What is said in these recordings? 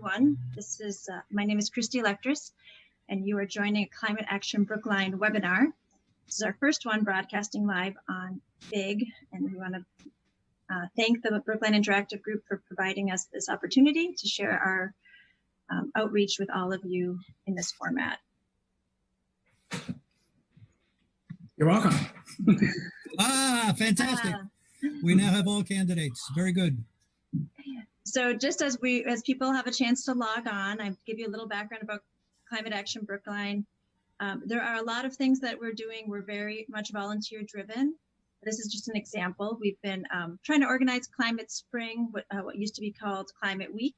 everyone. This is my name is Christy Electris, and you are joining a Climate Action Brookline webinar. This is our first one broadcasting live on BIG, and we want to thank the Brookline Interactive Group for providing us this opportunity to share our outreach with all of you in this format. You're welcome. Fantastic. We now have all candidates. Very good. So just as people have a chance to log on, I give you a little background about Climate Action Brookline. There are a lot of things that we're doing. We're very much volunteer driven. This is just an example. We've been trying to organize Climate Spring, what used to be called Climate Week.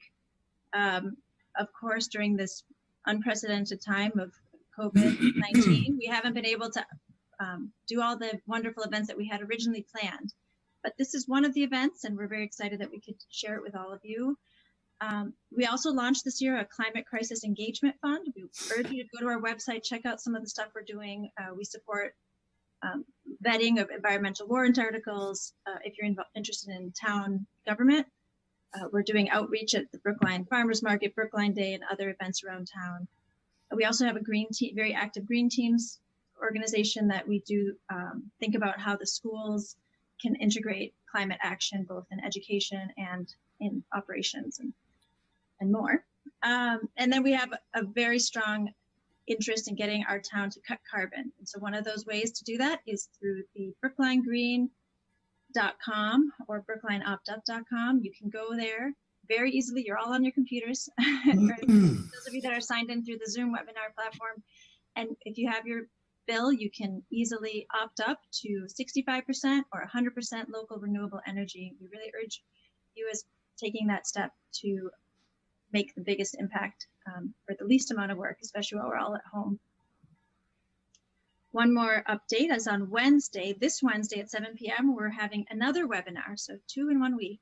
Of course, during this unprecedented time of COVID-19, we haven't been able to do all the wonderful events that we had originally planned. But this is one of the events, and we're very excited that we could share it with all of you. We also launched this year a Climate Crisis Engagement Fund. We urge you to go to our website, check out some of the stuff we're doing. We support vetting of environmental warrant articles. If you're interested in town government, we're doing outreach at the Brookline Farmers Market, Brookline Day, and other events around town. We also have a green team, very active green teams organization that we do think about how the schools can integrate climate action both in education and in operations and more. And then we have a very strong interest in getting our town to cut carbon. And so one of those ways to do that is through the brooklinegreen.com or brooklineoptup.com. You can go there very easily. You're all on your computers. Those of you that are signed in through the Zoom webinar platform. And if you have your bill, you can easily opt up to 65% or 100% local renewable energy. We really urge you as taking that step to make the biggest impact for the least amount of work, especially while we're all at home. One more update is on Wednesday, this Wednesday at 7 p.m., we're having another webinar, so 2 in 1 week,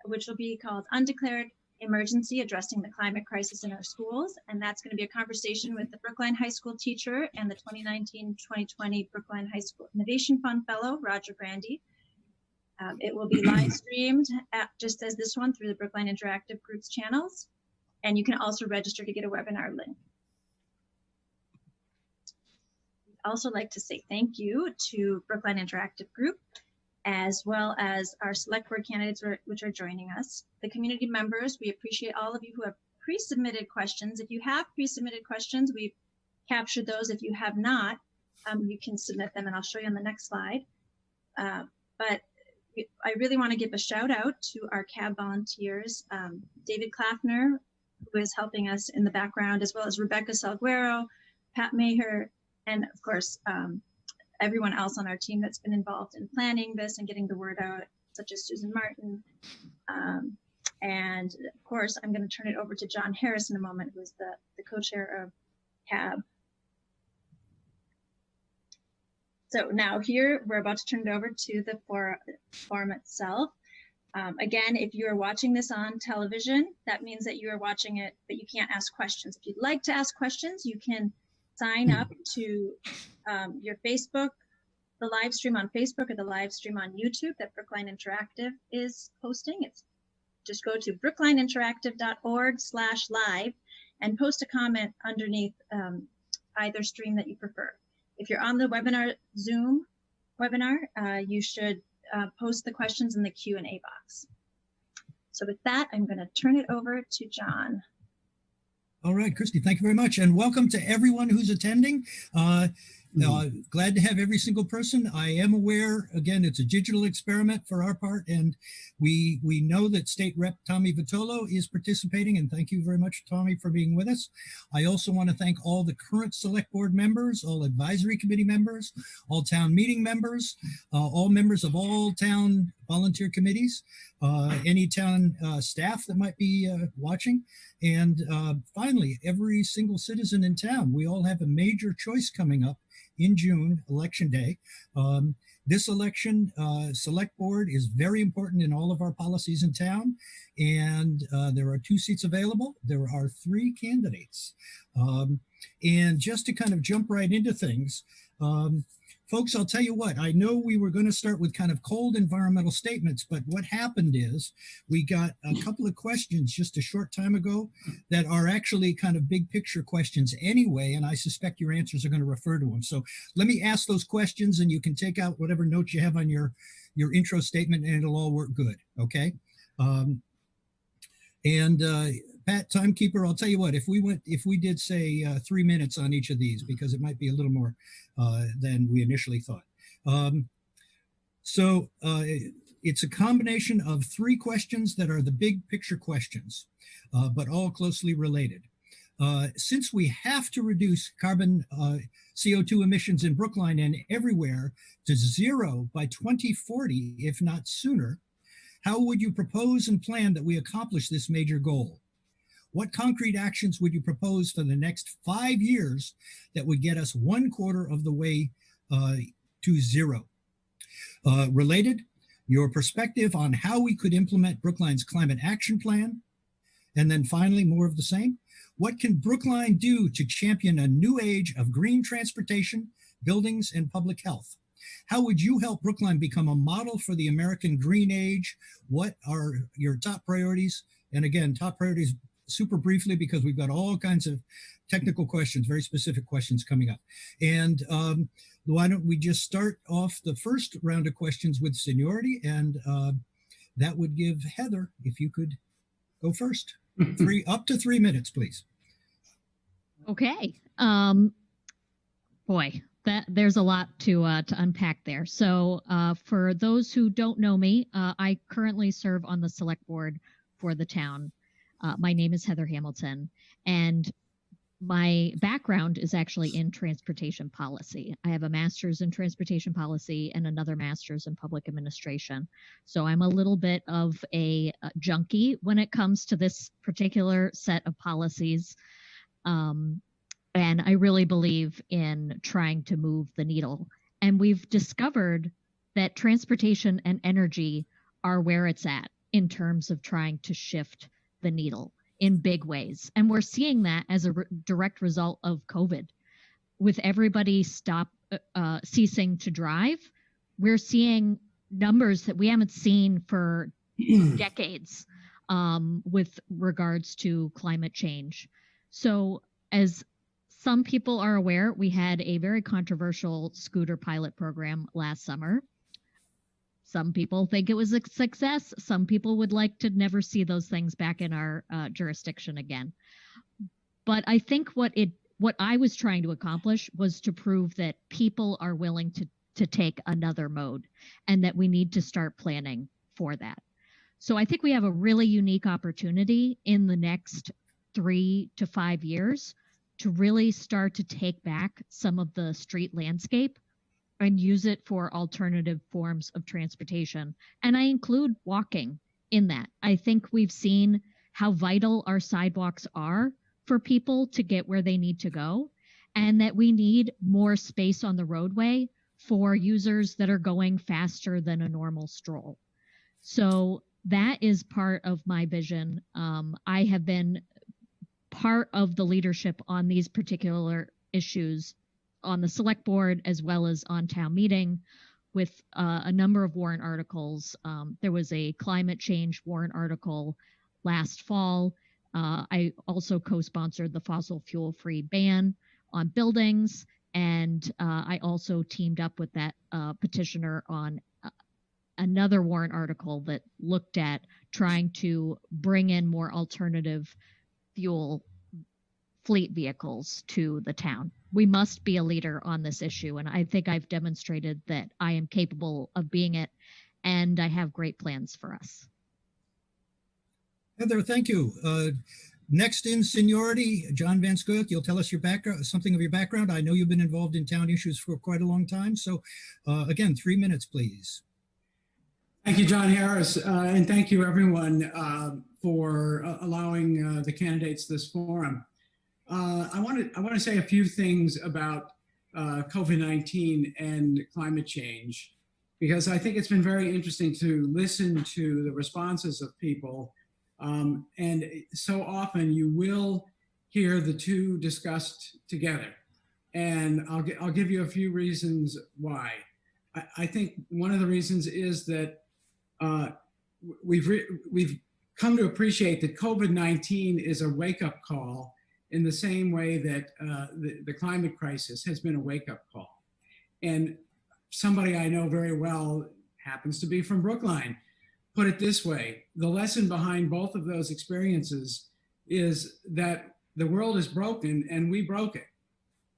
which will be called Undeclared Emergency Addressing the Climate Crisis in Our Schools. And that's going to be a conversation with the Brookline High School teacher and the 2019-2020 Brookline High School Innovation Fund Fellow, Roger Brandy. It will be live streamed just as this one through the Brookline Interactive Group's channels. And you can also register to get a webinar link. We'd also like to say thank you to Brookline Interactive Group, as well as our select board candidates which are joining us. The community members, we appreciate all of you who have pre-submitted questions. If you have pre-submitted questions, we've captured those. If you have not, you can submit them, and I'll show you on the next slide. But I really want to give a shout out to our CAB volunteers, David Klaffner, who is helping us in the background, as well as Rebecca Salguero, Pat Maher, and of course, everyone else on our team that's been involved in planning this and getting the word out, such as Susan Martin. And of course, I'm going to turn it over to John Harris in a moment, who is the co-chair of CAB. So now here, we're about to turn it over to the forum itself. Again, if you are watching this on television, that means that you are watching it, but you can't ask questions. If you'd like to ask questions, you can sign up to your Facebook, the live stream on Facebook or the live stream on YouTube that Brookline Interactive is hosting. Just go to brooklineinteractive.org/live and post a comment underneath either stream that you prefer. If you're on the webinar, Zoom webinar, you should post the questions in the Q&A box. So with that, I'm going to turn it over to John. All right, Christy, thank you very much. And welcome to everyone who's attending. Glad to have every single person. I am aware, again, it's a digital experiment for our part, and we know that State Rep Tommy Vitolo is participating, and thank you very much, Tommy, for being with us. I also want to thank all the current select board members, all advisory committee members, all town meeting members, all members of all town volunteer committees, any town staff that might be watching, and finally, every single citizen in town. We all have a major choice coming up in June, Election Day. This election, select board is very important in all of our policies in town, and there are 2 seats available. There are 3 candidates. And just to kind of jump right into things, Folks, I'll tell you what, I know we were going to start with kind of cold environmental statements, but what happened is we got a couple of questions just a short time ago that are actually kind of big picture questions anyway, and I suspect your answers are going to refer to them. So let me ask those questions and you can take out whatever notes you have on your intro statement and it'll all work good, okay? Pat, timekeeper, I'll tell you what, if we did say 3 minutes on each of these, because it might be a little more than we initially thought. It's a combination of 3 questions that are the big picture questions, but all closely related. Since we have to reduce carbon CO2 emissions in Brookline and everywhere to 0 by 2040, if not sooner, how would you propose and plan that we accomplish this major goal? What concrete actions would you propose for the next 5 years that would get us 1/4 of the way to 0? Related, your perspective on how we could implement Brookline's climate action plan. And then finally, more of the same. What can Brookline do to champion a new age of green transportation, buildings, and public health? How would you help Brookline become a model for the American green age? What are your top priorities? And again, top priorities super briefly, because we've got all kinds of technical questions, very specific questions coming up. And why don't we just start off the first round of questions with seniority, and that would give Heather, if you could go first. Up to 3 minutes, please. Okay. Boy, there's a lot to unpack there. So for those who don't know me, I currently serve on the select board for the town. My name is Heather Hamilton, and my background is actually in transportation policy. I have a master's in transportation policy and another master's in public administration. So I'm a little bit of a junkie when it comes to this particular set of policies. And I really believe in trying to move the needle. And we've discovered that transportation and energy are where it's at in terms of trying to shift the needle in big ways. And we're seeing that as a direct result of COVID. With everybody ceasing to drive, we're seeing numbers that we haven't seen for decades with regards to climate change. So as some people are aware, we had a very controversial scooter pilot program last summer. Some people think it was a success. Some people would like to never see those things back in our jurisdiction again. But I think what I was trying to accomplish was to prove that people are willing to take another mode and that we need to start planning for that. So I think we have a really unique opportunity in the next 3 to 5 years to really start to take back some of the street landscape and use it for alternative forms of transportation. And I include walking in that. I think we've seen how vital our sidewalks are for people to get where they need to go, and that we need more space on the roadway for users that are going faster than a normal stroll. So that is part of my vision. I have been part of the leadership on these particular issues on the select board as well as on town meeting with a number of warrant articles. There was a climate change warrant article last fall. I also co-sponsored the fossil fuel free ban on buildings. And I also teamed up with that petitioner on another warrant article that looked at trying to bring in more alternative fuel fleet vehicles to the town. We must be a leader on this issue, and I think I've demonstrated that I am capable of being it, and I have great plans for us. Heather, thank you. Next in seniority, John Van Scook, you'll tell us your background, something of your background. I know you've been involved in town issues for quite a long time. So again, 3 minutes, please. Thank you, John Harris, and thank you everyone for allowing the candidates this forum. I want to say a few things about COVID-19 and climate change, because I think it's been very interesting to listen to the responses of people. And so often you will hear the two discussed together. And I'll give you a few reasons why. I think one of the reasons is that we've come to appreciate that COVID-19 is a wake-up call in the same way that the climate crisis has been a wake-up call. And somebody I know very well, happens to be from Brookline, put it this way: the lesson behind both of those experiences is that the world is broken and we broke it.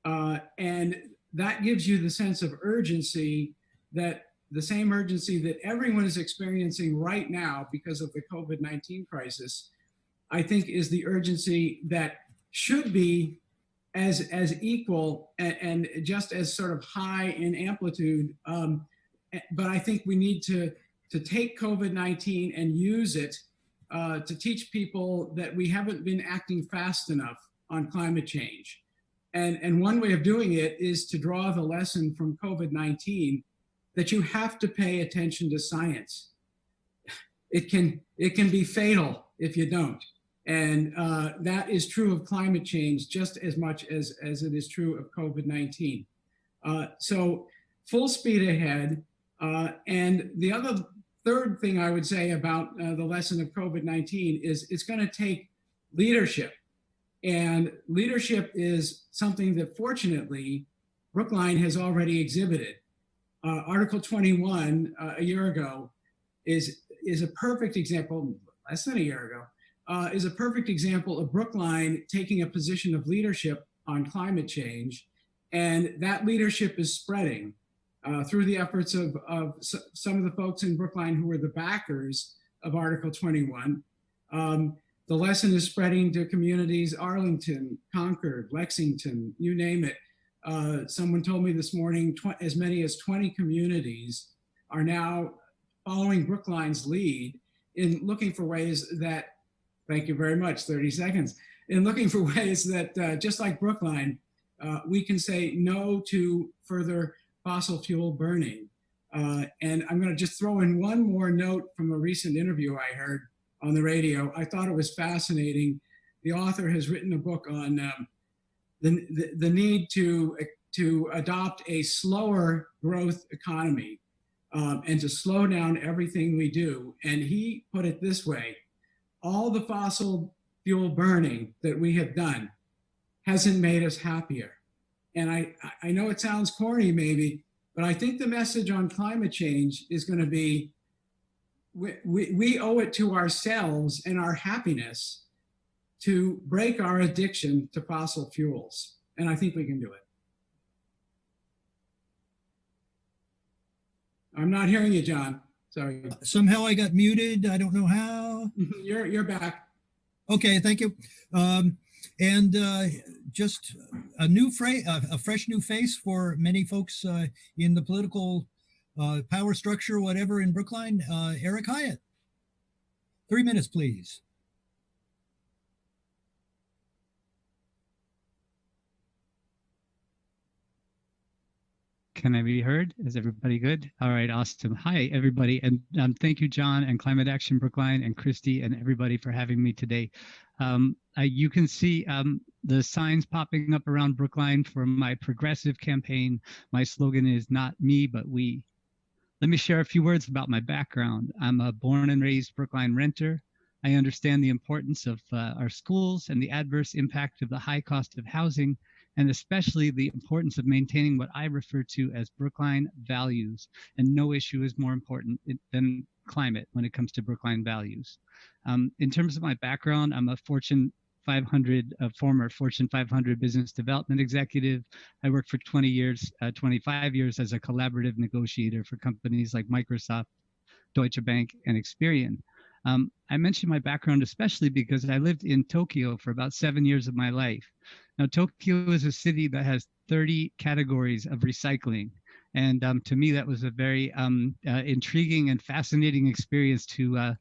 And that gives you the sense of urgency, that the same urgency that everyone is experiencing right now because of the COVID-19 crisis, I think is the urgency that should be as equal and just as sort of high in amplitude. But I think we need to take COVID-19 and use it to teach people that we haven't been acting fast enough on climate change. And one way of doing it is to draw the lesson from COVID-19 that you have to pay attention to science. It can be fatal if you don't. And that is true of climate change just as much as it is true of COVID-19. So full speed ahead. And the third thing I would say about the lesson of COVID-19 is it's going to take leadership. And leadership is something that fortunately Brookline has already exhibited. Article 21 a year ago is a perfect example, less than a year ago, is a perfect example of Brookline taking a position of leadership on climate change. And that leadership is spreading through the efforts of some of the folks in Brookline who were the backers of Article 21. The lesson is spreading to communities: Arlington, Concord, Lexington, you name it. Someone told me this morning as many as 20 communities are now following Brookline's lead in looking for ways that, thank you very much, 30 seconds, in looking for ways that just like Brookline, we can say no to further fossil fuel burning. And I'm going to just throw in one more note from a recent interview I heard on the radio. I thought it was fascinating. The author has written a book on the need to adopt a slower growth economy and to slow down everything we do. And he put it this way: all the fossil fuel burning that we have done hasn't made us happier. And I know it sounds corny maybe, but I think the message on climate change is going to be we owe it to ourselves and our happiness to break our addiction to fossil fuels. And I think we can do it. I'm not hearing you, John. Sorry. Somehow I got muted. I don't know how. You're back. Okay, thank you. And just a fresh new face for many folks in the political power structure, whatever, in Brookline. Eric Hyatt. 3 minutes, please. Can I be heard? Is everybody good? All right, awesome. Hi, everybody. And thank you, John, and Climate Action Brookline, and Christy, and everybody for having me today. You can see the signs popping up around Brookline for my progressive campaign. My slogan is "Not me, but we." Let me share a few words about my background. I'm a born and raised Brookline renter. I understand the importance of our schools and the adverse impact of the high cost of housing, and especially the importance of maintaining what I refer to as Brookline values. And no issue is more important than climate when it comes to Brookline values. In terms of my background, I'm a former Fortune 500 business development executive. I worked for 25 years as a collaborative negotiator for companies like Microsoft, Deutsche Bank, and Experian. I mention my background especially because I lived in Tokyo for about 7 years of my life. Now, Tokyo is a city that has 30 categories of recycling. And to me, that was a very intriguing and fascinating experience to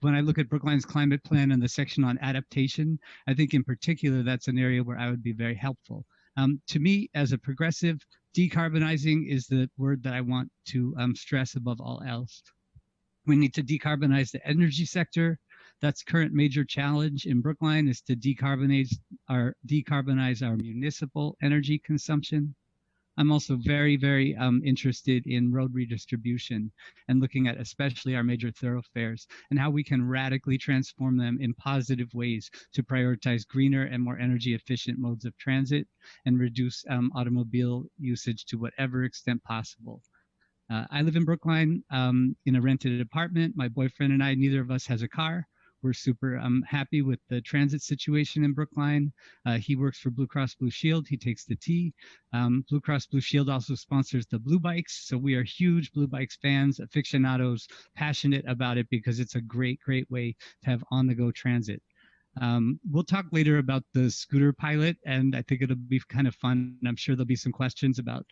when I look at Brookline's climate plan and the section on adaptation. I think in particular, that's an area where I would be very helpful. To me, as a progressive, decarbonizing is the word that I want to stress above all else. We need to decarbonize the energy sector, That's current major challenge in Brookline is to decarbonize our municipal energy consumption. I'm also very interested in road redistribution and looking at especially our major thoroughfares and how we can radically transform them in positive ways to prioritize greener and more energy efficient modes of transit and reduce automobile usage to whatever extent possible. I live in Brookline in a rented apartment. My boyfriend and I, neither of us has a car. We're super happy with the transit situation in Brookline. He works for Blue Cross Blue Shield. He takes the T. Blue Cross Blue Shield also sponsors the Blue Bikes. So we are huge Blue Bikes fans, aficionados, passionate about it because it's a great way to have on-the-go transit. We'll talk later about the scooter pilot, and I think it'll be kind of fun. I'm sure there'll be some questions about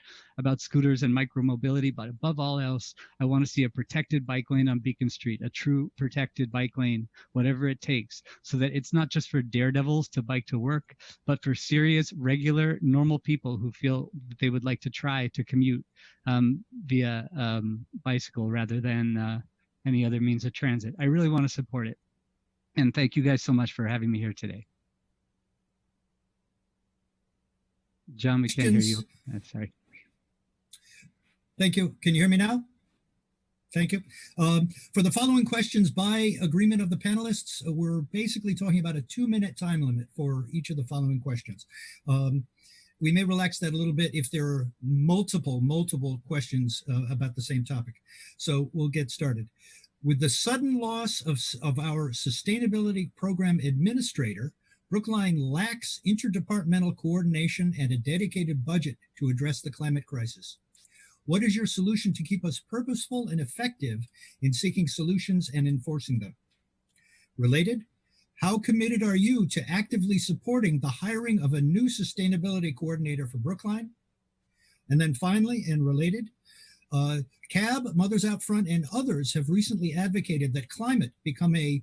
scooters and micromobility, but above all else, I want to see a protected bike lane on Beacon Street, a true protected bike lane, whatever it takes, so that it's not just for daredevils to bike to work, but for serious, regular, normal people who feel that they would like to try to commute via bicycle rather than any other means of transit. I really want to support it. And thank you guys so much for having me here today. John, we can't hear you. Sorry. Thank you. Can you hear me now? Thank you. For the following questions, by agreement of the panelists, we're basically talking about a 2-minute time limit for each of the following questions. We may relax that a little bit if there are multiple questions about the same topic. So we'll get started. With the sudden loss of our sustainability program administrator, Brookline lacks interdepartmental coordination and a dedicated budget to address the climate crisis. What is your solution to keep us purposeful and effective in seeking solutions and enforcing them? Related, how committed are you to actively supporting the hiring of a new sustainability coordinator for Brookline? And then finally, and related, CAB, Mothers Out Front, and others have recently advocated that climate become a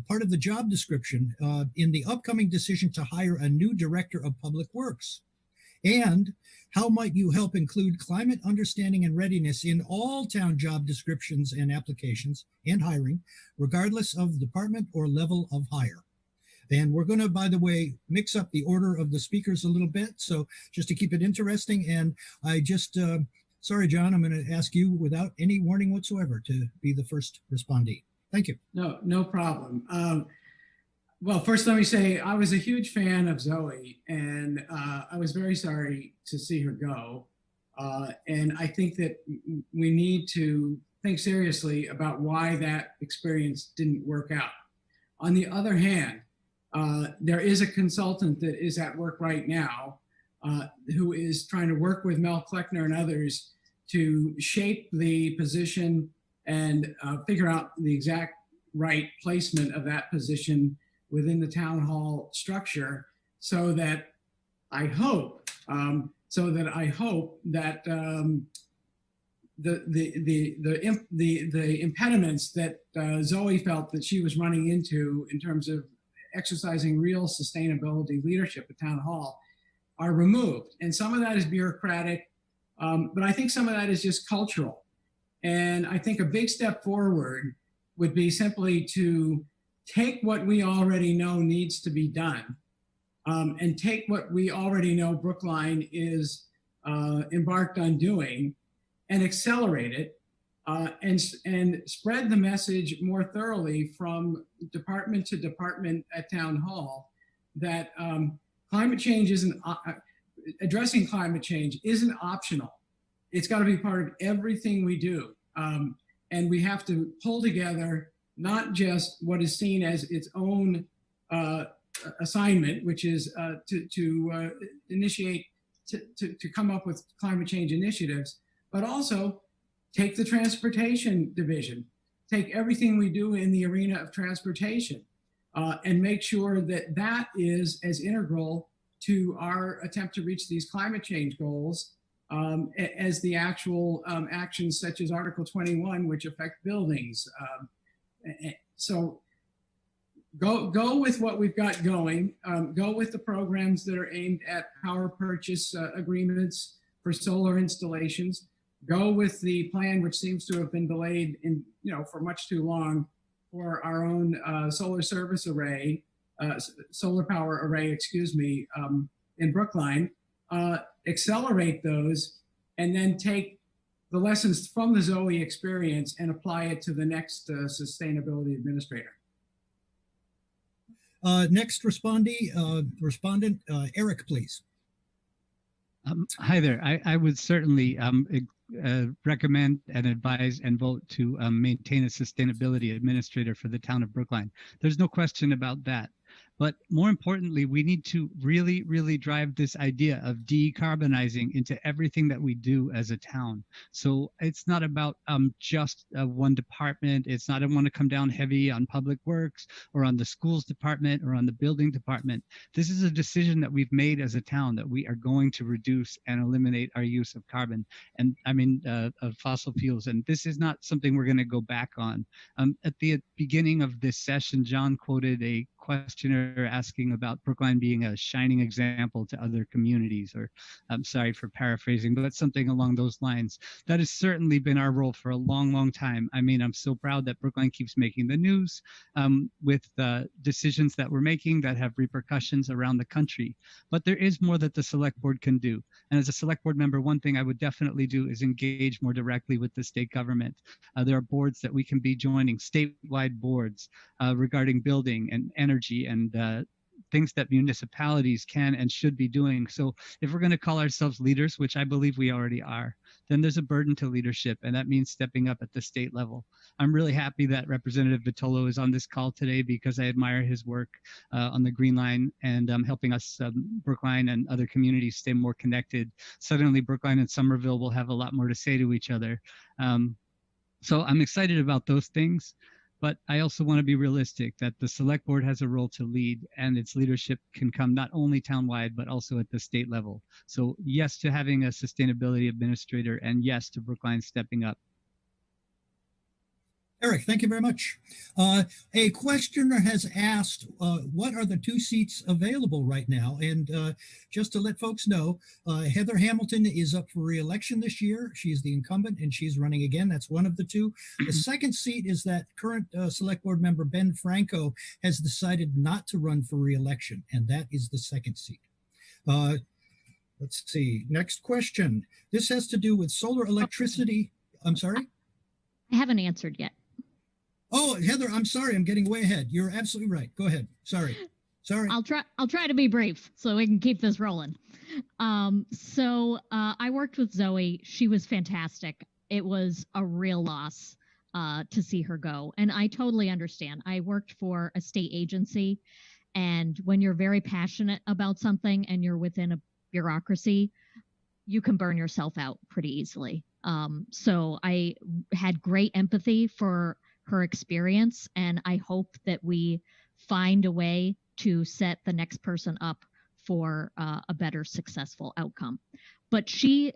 part of the job description in the upcoming decision to hire a new director of public works. And how might you help include climate understanding and readiness in all town job descriptions and applications and hiring, regardless of department or level of hire? And we're going to, by the way, mix up the order of the speakers a little bit. So just to keep it interesting, and I just... sorry, John, I'm going to ask you without any warning whatsoever to be the first respondee. Thank you. No problem. Well, first let me say I was a huge fan of Zoe, and I was very sorry to see her go. And I think that we need to think seriously about why that experience didn't work out. On the other hand, there is a consultant that is at work right now who is trying to work with Mel Kleckner and others to shape the position and figure out the exact right placement of that position within the town hall structure, so that I hope that the impediments that Zoe felt that she was running into in terms of exercising real sustainability leadership at town hall are removed. And some of that is bureaucratic, but I think some of that is just cultural. And I think a big step forward would be simply to take what we already know needs to be done, and take what we already know Brookline is embarked on doing and accelerate it, and spread the message more thoroughly from department to department at town hall that climate change isn't, addressing climate change isn't optional. It's got to be part of everything we do. And we have to pull together not just what is seen as its own assignment, which is to initiate, to come up with climate change initiatives, but also take the transportation division, take everything we do in the arena of transportation, and make sure that that is as integral to our attempt to reach these climate change goals as the actual actions such as Article 21, which affect buildings. So go with what we've got going. Go with the programs that are aimed at power purchase agreements for solar installations. Go with the plan, which seems to have been delayed for much too long, for our own solar service array, solar power array, excuse me, in Brookline, accelerate those, and then take the lessons from the Zoe experience and apply it to the next sustainability administrator. Next respondent, Eric, please. Hi there. I would certainly recommend and advise and vote to maintain a sustainability administrator for the town of Brookline. There's no question about that. But more importantly, we need to really, really drive this idea of decarbonizing into everything that we do as a town. So it's not about just one department. It's not I want to come down heavy on public works or on the schools department or on the building department. This is a decision that we've made as a town that we are going to reduce and eliminate our use of carbon and of fossil fuels. And this is not something we're going to go back on. At the beginning of this session, John quoted a questioner asking about Brookline being a shining example to other communities, or I'm sorry for paraphrasing, but something along those lines. That has certainly been our role for a long, long time. I mean, I'm so proud that Brookline keeps making the news with decisions that we're making that have repercussions around the country. But there is more that the select board can do. And as a select board member, one thing I would definitely do is engage more directly with the state government. There are boards that we can be joining, statewide boards regarding building and energy and things that municipalities can and should be doing. So if we're going to call ourselves leaders, which I believe we already are, then there's a burden to leadership, and that means stepping up at the state level. I'm really happy that Representative Vitolo is on this call today because I admire his work on the Green Line and helping us, Brookline and other communities, stay more connected. Suddenly, Brookline and Summerville will have a lot more to say to each other. So I'm excited about those things. But I also want to be realistic that the select board has a role to lead, and its leadership can come not only townwide, but also at the state level. So yes to having a sustainability administrator, and yes to Brookline stepping up. Eric, thank you very much. A questioner has asked, what are the 2 seats available right now? And just to let folks know, Heather Hamilton is up for re-election this year. She's the incumbent and she's running again. That's one of the 2. The second seat is that current select board member Ben Franco has decided not to run for re-election, and that is the second seat. Let's see, next question. This has to do with solar electricity. I'm sorry? I haven't answered yet. Oh, Heather, I'm sorry. I'm getting way ahead. You're absolutely right. Go ahead. Sorry. I'll try to be brief so we can keep this rolling. I worked with Zoe. She was fantastic. It was a real loss to see her go. And I totally understand. I worked for a state agency, and when you're very passionate about something and you're within a bureaucracy, you can burn yourself out pretty easily. So I had great empathy for her experience, and I hope that we find a way to set the next person up for a better successful outcome. But she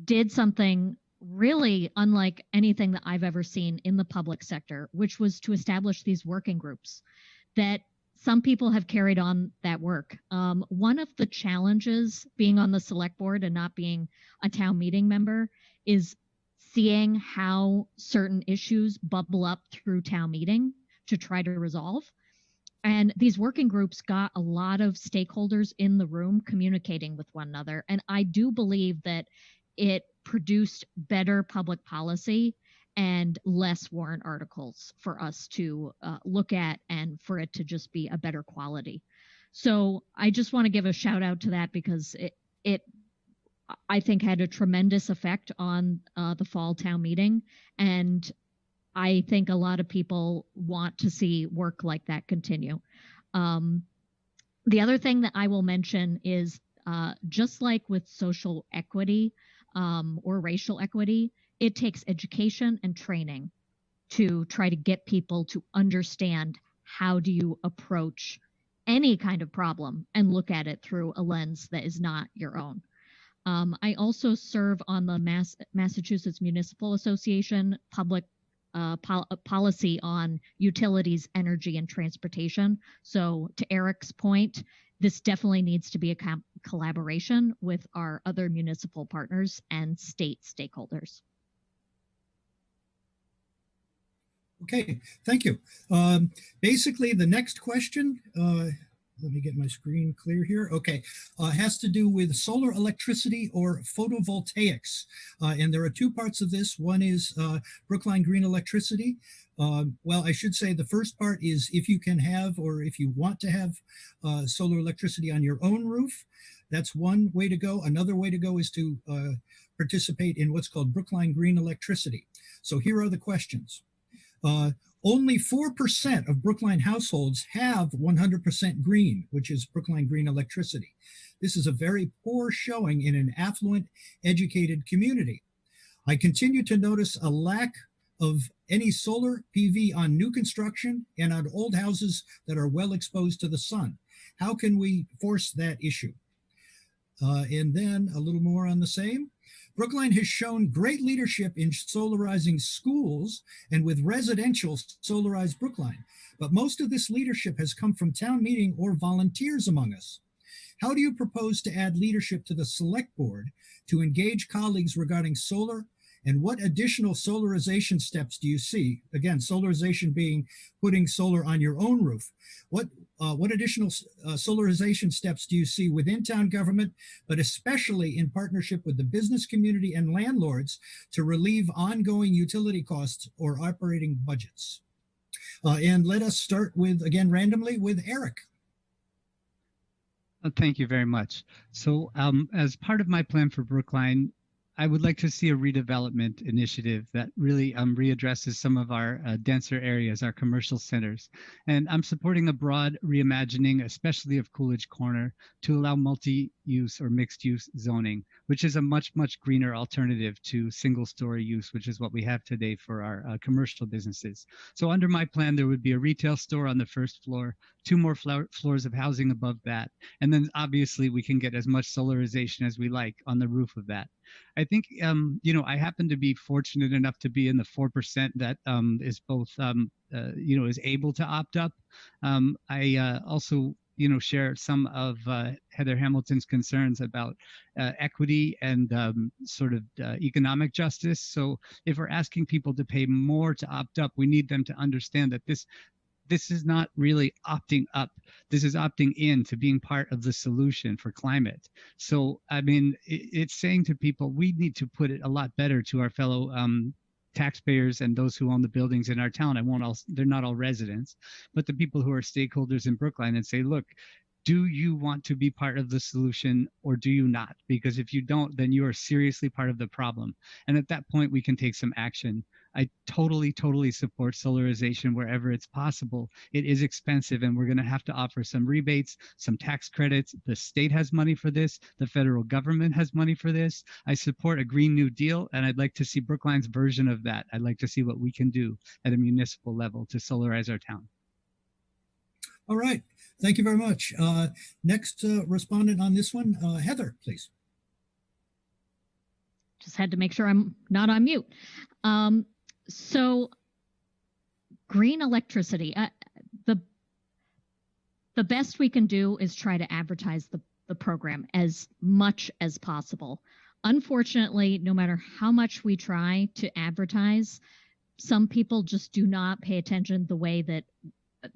did something really unlike anything that I've ever seen in the public sector, which was to establish these working groups that some people have carried on that work. One of the challenges being on the select board and not being a town meeting member is seeing how certain issues bubble up through town meeting to try to resolve. And these working groups got a lot of stakeholders in the room communicating with one another. And I do believe that it produced better public policy and less warrant articles for us to look at, and for it to just be a better quality. So I just want to give a shout out to that, because it I think had a tremendous effect on the fall town meeting. And I think a lot of people want to see work like that continue. The other thing that I will mention is just like with social equity or racial equity, it takes education and training to try to get people to understand how do you approach any kind of problem and look at it through a lens that is not your own. I also serve on the Massachusetts Municipal Association public policy on utilities, energy, and transportation. So to Eric's point, this definitely needs to be a collaboration with our other municipal partners and state stakeholders. Okay, thank you. Basically, the next question, let me get my screen clear here. Okay, has to do with solar electricity or photovoltaics. And there are two parts of this. One is Brookline Green Electricity. Well, I should say the first part is if you can have or if you want to have solar electricity on your own roof, that's one way to go. Another way to go is to participate in what's called Brookline Green Electricity. So here are the questions. Only 4% of Brookline households have 100% green, which is Brookline Green Electricity. This is a very poor showing in an affluent, educated community. I continue to notice a lack of any solar PV on new construction and on old houses that are well exposed to the sun. How can we force that issue? And then a little more on the same. Brookline has shown great leadership in solarizing schools and with residential solarized Brookline, but most of this leadership has come from town meeting or volunteers among us. How do you propose to add leadership to the select board to engage colleagues regarding solar, and what additional solarization steps do you see? Again, solarization being putting solar on your own roof. What additional solarization steps do you see within town government, but especially in partnership with the business community and landlords to relieve ongoing utility costs or operating budgets? And let us start with, again, randomly with Eric. Thank you very much. So as part of my plan for Brookline, I would like to see a redevelopment initiative that really readdresses some of our denser areas, our commercial centers. And I'm supporting a broad reimagining, especially of Coolidge Corner, to allow multi-use or mixed-use zoning, which is a much, much greener alternative to single-story use, which is what we have today for our commercial businesses. So under my plan, there would be a retail store on the first floor, 2 more floors of housing above that. And then obviously we can get as much solarization as we like on the roof of that. I think, I happen to be fortunate enough to be in the 4% that is both, is able to opt up. I also, share some of Heather Hamilton's concerns about equity and sort of economic justice. So if we're asking people to pay more to opt up, we need them to understand that this is not really opting up. This is opting in to being part of the solution for climate. So, I mean, it's saying to people, we need to put it a lot better to our fellow taxpayers and those who own the buildings in our town. They're not all residents, but the people who are stakeholders in Brookline, and say, look, do you want to be part of the solution or do you not? Because if you don't, then you are seriously part of the problem. And at that point, we can take some action. I totally support solarization wherever it's possible. It is expensive and we're going to have to offer some rebates, some tax credits. The state has money for this. The federal government has money for this. I support a Green New Deal and I'd like to see Brookline's version of that. I'd like to see what we can do at a municipal level to solarize our town. All right. Thank you very much. Next respondent on this one, Heather, please. Just had to make sure I'm not on mute. So green electricity, the best we can do is try to advertise the program as much as possible. Unfortunately, no matter how much we try to advertise, some people just do not pay attention the way that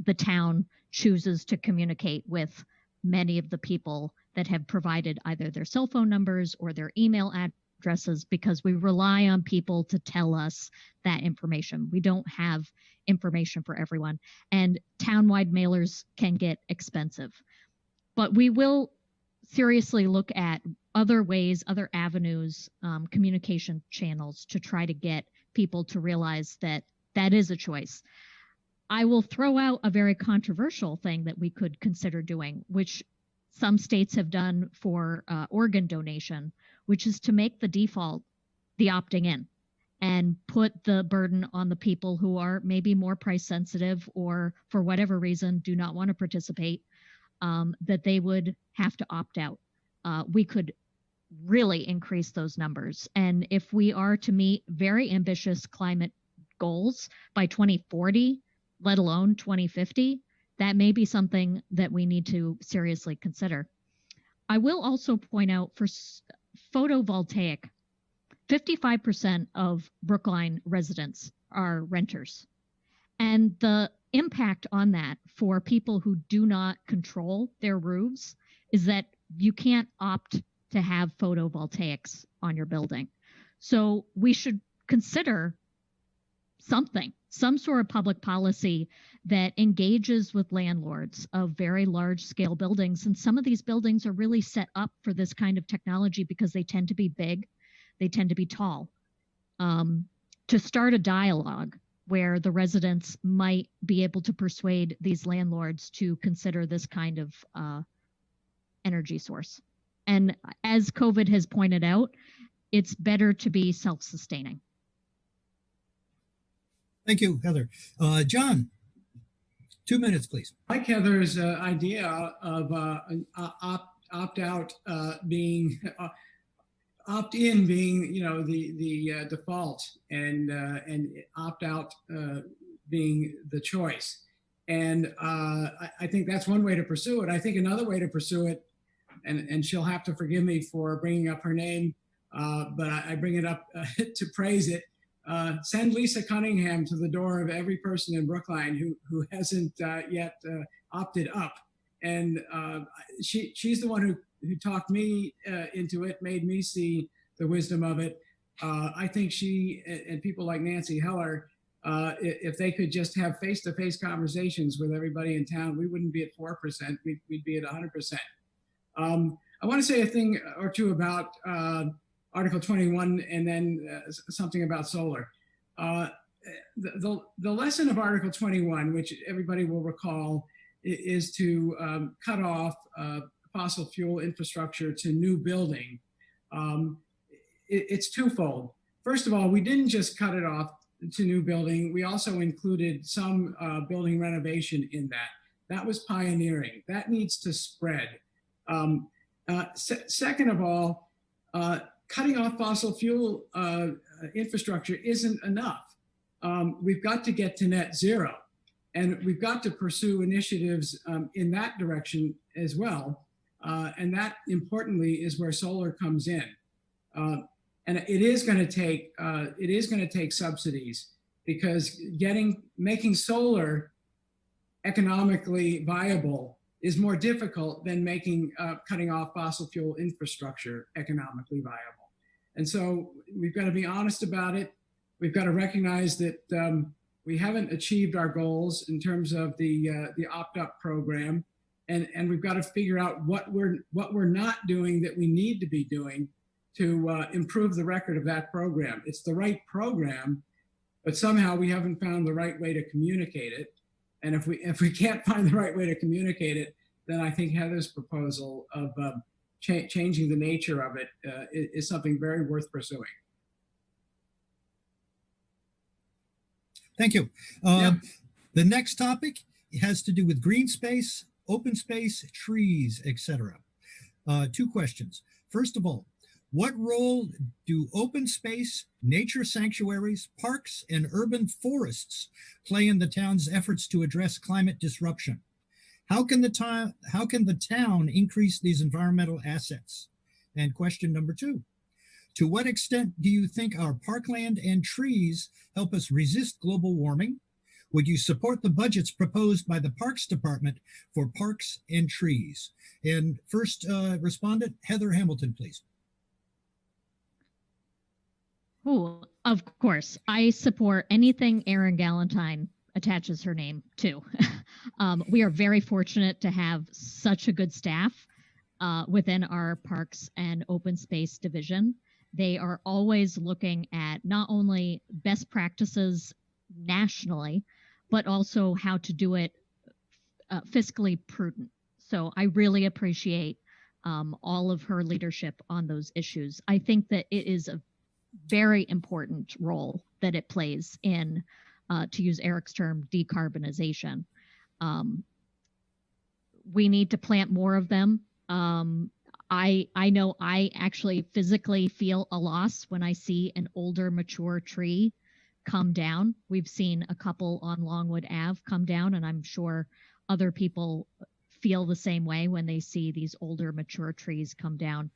the town chooses to communicate with many of the people that have provided either their cell phone numbers or their email addresses, because we rely on people to tell us that information. We don't have information for everyone, and townwide mailers can get expensive. But we will seriously look at other ways, other avenues, communication channels to try to get people to realize that that is a choice. I will throw out a very controversial thing that we could consider doing, which some states have done for organ donation, which is to make the default the opting in and put the burden on the people who are maybe more price sensitive or for whatever reason do not want to participate, that they would have to opt out. We could really increase those numbers. And if we are to meet very ambitious climate goals by 2040, let alone 2050, that may be something that we need to seriously consider. I will also point out for photovoltaic, 55% of Brookline residents are renters. And the impact on that for people who do not control their roofs is that you can't opt to have photovoltaics on your building. So we should consider some sort of public policy that engages with landlords of very large scale buildings. And some of these buildings are really set up for this kind of technology because they tend to be big, they tend to be tall. To start a dialogue where the residents might be able to persuade these landlords to consider this kind of energy source. And as COVID has pointed out, it's better to be self-sustaining. Thank you, Heather. John, 2 minutes, please. I like Heather's idea of opt-out being opt-in being, the default, and opt-out being the choice. And I think that's one way to pursue it. I think another way to pursue it, and she'll have to forgive me for bringing up her name, but I bring it up to praise it. Send Lisa Cunningham to the door of every person in Brookline who hasn't yet opted up. And she's the one who talked me into it, made me see the wisdom of it. I think she and people like Nancy Heller, if they could just have face-to-face conversations with everybody in town, we wouldn't be at 4%, we'd be at 100%. I want to say a thing or two about Article 21 and then something about solar. The lesson of Article 21, which everybody will recall, is to cut off fossil fuel infrastructure to new building. It's twofold. First of all, we didn't just cut it off to new building. We also included some building renovation in that. That was pioneering. That needs to spread. Second of all, cutting off fossil fuel infrastructure isn't enough. We've got to get to net zero, and we've got to pursue initiatives in that direction as well. And that, importantly, is where solar comes in. And it is going to take subsidies, because making solar economically viable is more difficult than making cutting off fossil fuel infrastructure economically viable. And so we've got to be honest about it. We've got to recognize that we haven't achieved our goals in terms of the opt-up program, and we've got to figure out what we're not doing that we need to be doing to improve the record of that program. It's the right program, but somehow we haven't found the right way to communicate it. And if we can't find the right way to communicate it, then I think Heather's proposal of changing the nature of it is something very worth pursuing. Thank you. Yeah. The next topic has to do with green space, open space, trees, etc. 2 questions. First of all, what role do open space, nature sanctuaries, parks, and urban forests play in the town's efforts to address climate disruption? How can the town increase these environmental assets? And question number 2, to what extent do you think our parkland and trees help us resist global warming? Would you support the budgets proposed by the Parks Department for parks and trees? And first respondent, Heather Hamilton, please. Oh, of course. I support anything Erin Galentine attaches her name to. We are very fortunate to have such a good staff within our Parks and Open Space division. They are always looking at not only best practices nationally, but also how to do it fiscally prudent. So I really appreciate all of her leadership on those issues. I think that it is a very important role that it plays in, to use Eric's term, decarbonization. We need to plant more of them. I know I actually physically feel a loss when I see an older, mature tree come down. We've seen a couple on Longwood Ave come down, and I'm sure other people feel the same way when they see these older, mature trees come down.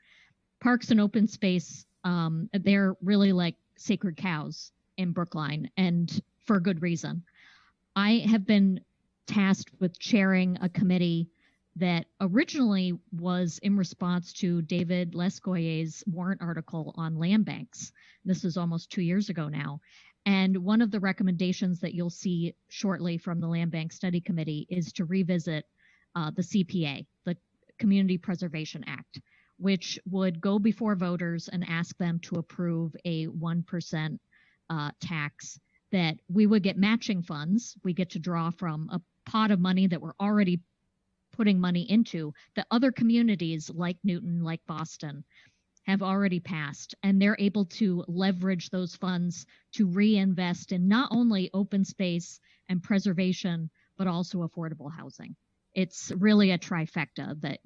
Parks and open space, they're really like sacred cows in Brookline, and for good reason. I have been tasked with chairing a committee that originally was in response to David Lescoyer's warrant article on land banks. This is almost 2 years ago now. And one of the recommendations that you'll see shortly from the Land Bank Study Committee is to revisit the CPA, the Community Preservation Act, which would go before voters and ask them to approve a 1% tax that we would get matching funds. We get to draw from a pot of money that we're already putting money into that other communities like Newton, like Boston, have already passed, and they're able to leverage those funds to reinvest in not only open space and preservation, but also affordable housing. It's really a trifecta that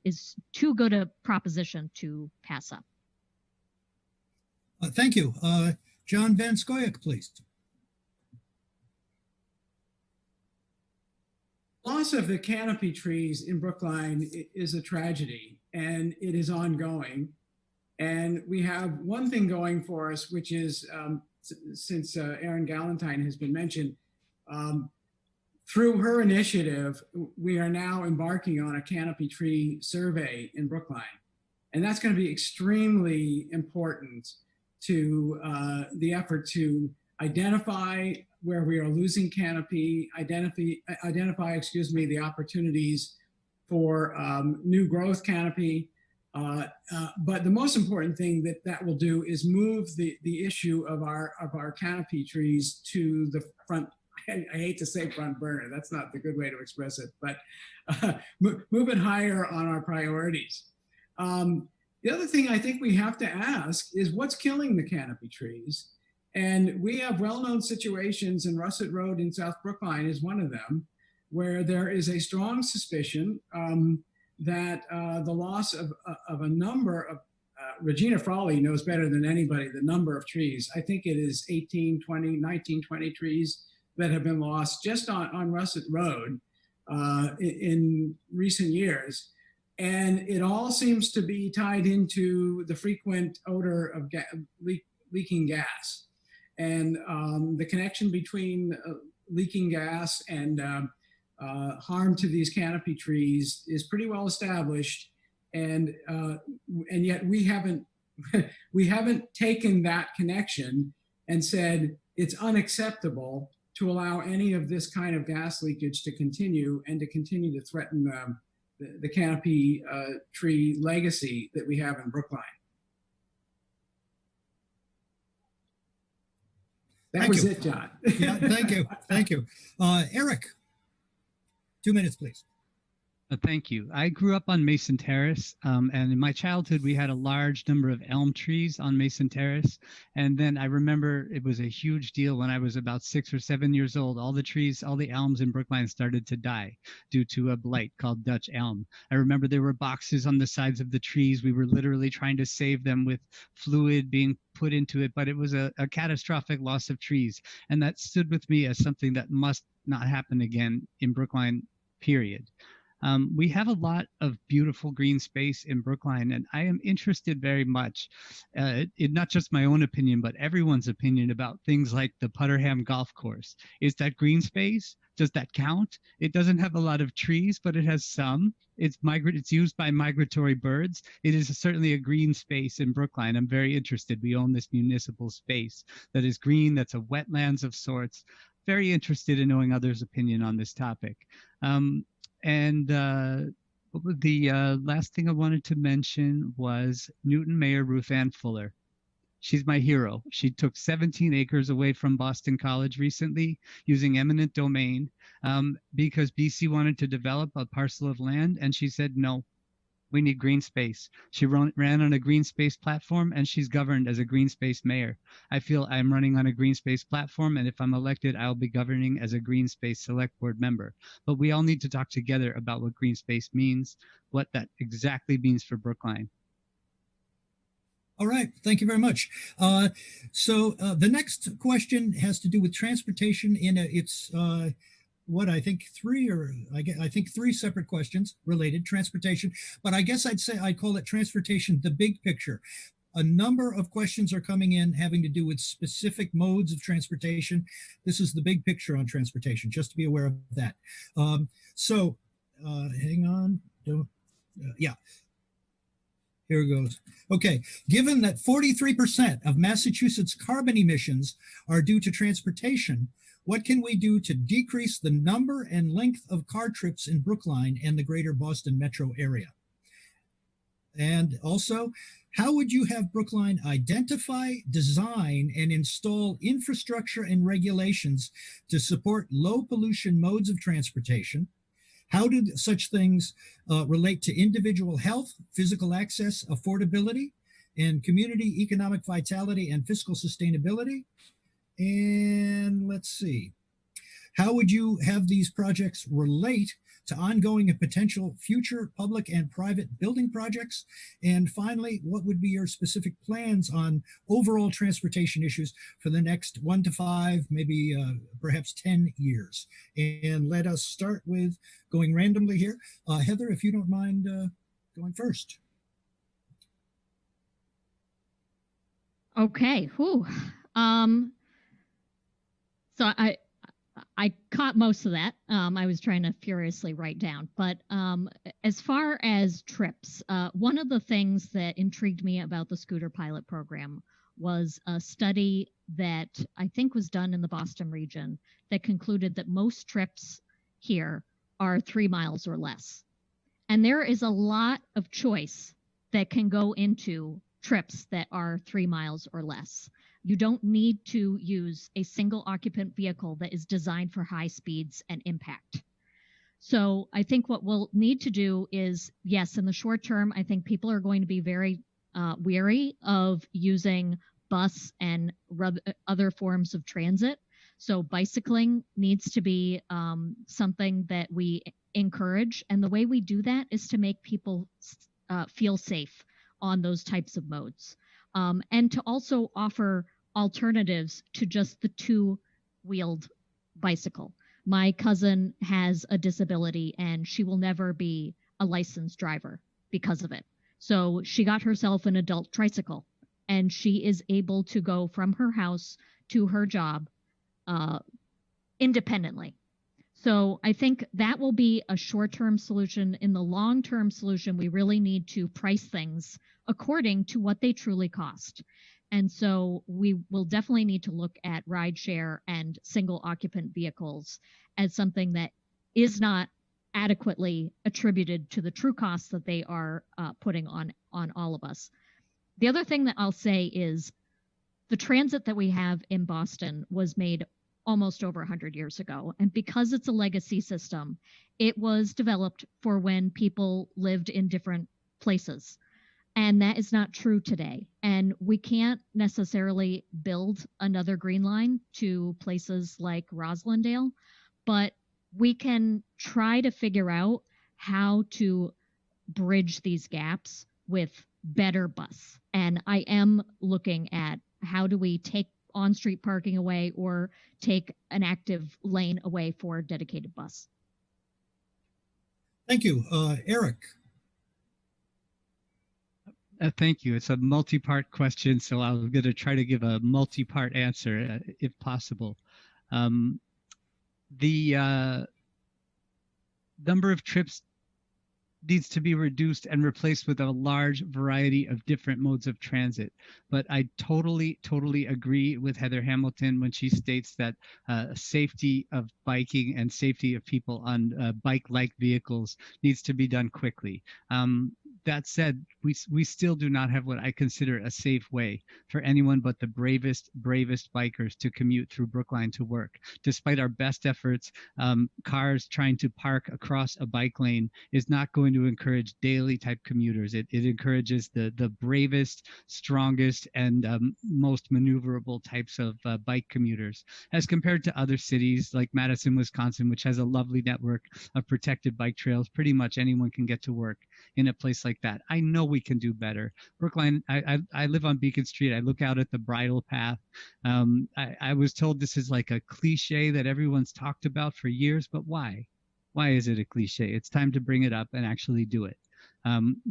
is too good a proposition to pass up. Thank you. John Van Scoyoc, please. Loss of the canopy trees in Brookline is a tragedy, and it is ongoing. And we have one thing going for us, which is, since Erin Galentine has been mentioned, through her initiative, we are now embarking on a canopy tree survey in Brookline. And that's going to be extremely important to the effort to identify where we are losing canopy, identify, the opportunities for new growth canopy. But the most important thing that will do is move the issue of our canopy trees to the front. I hate to say front burner. That's not the good way to express it, but move it higher on our priorities. The other thing I think we have to ask is what's killing the canopy trees? And we have well-known situations, and Russet Road in South Brookline is one of them, where there is a strong suspicion that the loss of a number of, Regina Frawley knows better than anybody the number of trees. I think it is 19, 20 trees that have been lost just on Russet Road in recent years. And it all seems to be tied into the frequent odor of leaking gas. And the connection between leaking gas and harm to these canopy trees is pretty well established, and yet we haven't taken that connection and said it's unacceptable to allow any of this kind of gas leakage to continue and to continue to threaten the canopy tree legacy that we have in Brookline. That was it, John. Yeah, thank you. Thank you. Eric, 2 minutes, please. Thank you. I grew up on Mason Terrace, and in my childhood, we had a large number of elm trees on Mason Terrace. And then I remember it was a huge deal when I was about 6 or 7 years old. All the trees, all the elms in Brookline started to die due to a blight called Dutch elm. I remember there were boxes on the sides of the trees. We were literally trying to save them with fluid being put into it, but it was a catastrophic loss of trees. And that stood with me as something that must not happen again in Brookline, period. We have a lot of beautiful green space in Brookline, and I am interested very much in not just my own opinion, but everyone's opinion about things like the Putterham Golf Course. Is that green space? Does that count? It doesn't have a lot of trees, but it has some. It's used by migratory birds. It is certainly a green space in Brookline. I'm very interested. We own this municipal space that is green, that's a wetlands of sorts. Very interested in knowing others' opinion on this topic. And what was the last thing I wanted to mention was Newton Mayor Ruth Ann Fuller. She's my hero. She took 17 acres away from Boston College recently using eminent domain because BC wanted to develop a parcel of land, and she said, no, we need green space. She ran on a green space platform, and she's governed as a green space mayor. I feel I'm running on a green space platform, and if I'm elected, I'll be governing as a green space select board member. But we all need to talk together about what green space means, what that exactly means for Brookline. All right, thank you very much. So the next question has to do with transportation in its I think three separate questions related transportation, but I guess I'd call it transportation, the big picture. A number of questions are coming in having to do with specific modes of transportation. This is the big picture on transportation, just to be aware of that. Hang on. Yeah. Here it goes. Okay, given that 43% of Massachusetts carbon emissions are due to transportation, what can we do to decrease the number and length of car trips in Brookline and the greater Boston metro area? And also, how would you have Brookline identify, design, and install infrastructure and regulations to support low pollution modes of transportation? How do such things relate to individual health, physical access, affordability, and community economic vitality and fiscal sustainability? And let's see, how would you have these projects relate to ongoing and potential future public and private building projects? And finally, what would be your specific plans on overall transportation issues for the next 1 to 5, maybe perhaps 10 years? And let us start with going randomly here. Heather, if you don't mind going first. Okay. Whew. So I caught most of that. I was trying to furiously write down. But as far as trips, one of the things that intrigued me about the scooter pilot program was a study that I think was done in the Boston region that concluded that most trips here are 3 miles or less. And there is a lot of choice that can go into trips that are 3 miles or less. You don't need to use a single occupant vehicle that is designed for high speeds and impact. So I think what we'll need to do is, yes, in the short term, I think people are going to be very weary of using bus and other forms of transit. So bicycling needs to be something that we encourage. And the way we do that is to make people feel safe on those types of modes. And to also offer alternatives to just the 2-wheeled bicycle. My cousin has a disability and she will never be a licensed driver because of it. So she got herself an adult tricycle and she is able to go from her house to her job independently. So I think that will be a short-term solution. In the long-term solution, we really need to price things according to what they truly cost. And so we will definitely need to look at rideshare and single occupant vehicles as something that is not adequately attributed to the true costs that they are putting on all of us. The other thing that I'll say is the transit that we have in Boston was made almost over 100 years ago. And because it's a legacy system, it was developed for when people lived in different places. And that is not true today. And we can't necessarily build another green line to places like Roslindale, but we can try to figure out how to bridge these gaps with better bus. And I am looking at how do we take on-street parking away or take an active lane away for dedicated bus. Thank you. Eric. Thank you. It's a multi-part question, so I'm going to try to give a multi-part answer if possible. The number of trips needs to be reduced and replaced with a large variety of different modes of transit. But I totally agree with Heather Hamilton when she states that safety of biking and safety of people on bike-like vehicles needs to be done quickly. That said, we still do not have what I consider a safe way for anyone but the bravest bikers to commute through Brookline to work. Despite our best efforts, cars trying to park across a bike lane is not going to encourage daily type commuters. It encourages the bravest, strongest, and most maneuverable types of bike commuters, as compared to other cities like Madison, Wisconsin, which has a lovely network of protected bike trails. Pretty much anyone can get to work in a place like that. I know we can do better. Brookline, I live on Beacon Street. I look out at the bridle path. I was told this is like a cliche that everyone's talked about for years, but why? Why is it a cliche? It's time to bring it up and actually do it.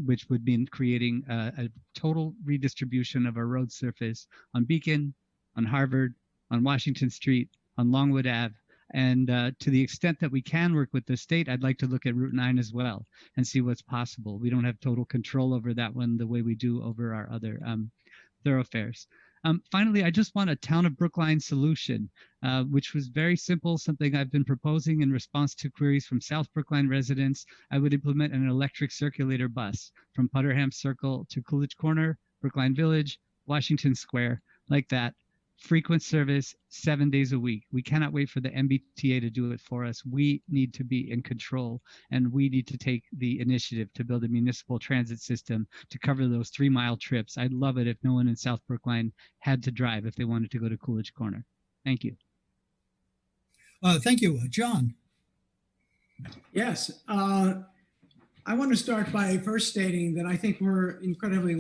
which would mean creating a total redistribution of our road surface on Beacon, on Harvard, on Washington Street, on Longwood Ave. And to the extent that we can work with the state, I'd like to look at Route 9 as well and see what's possible. We don't have total control over that one the way we do over our other thoroughfares. Finally, I just want a town of Brookline solution, which was very simple, something I've been proposing in response to queries from South Brookline residents. I would implement an electric circulator bus from Putterham Circle to Coolidge Corner, Brookline Village, Washington Square, like that. Frequent service, 7 days a week. We cannot wait for the MBTA to do it for us. We need to be in control, and we need to take the initiative to build a municipal transit system to cover those 3-mile trips. I'd love it if no one in South Brookline had to drive if they wanted to go to Coolidge Corner. Thank you. Thank you. John. Yes. I want to start by first stating that I think we're incredibly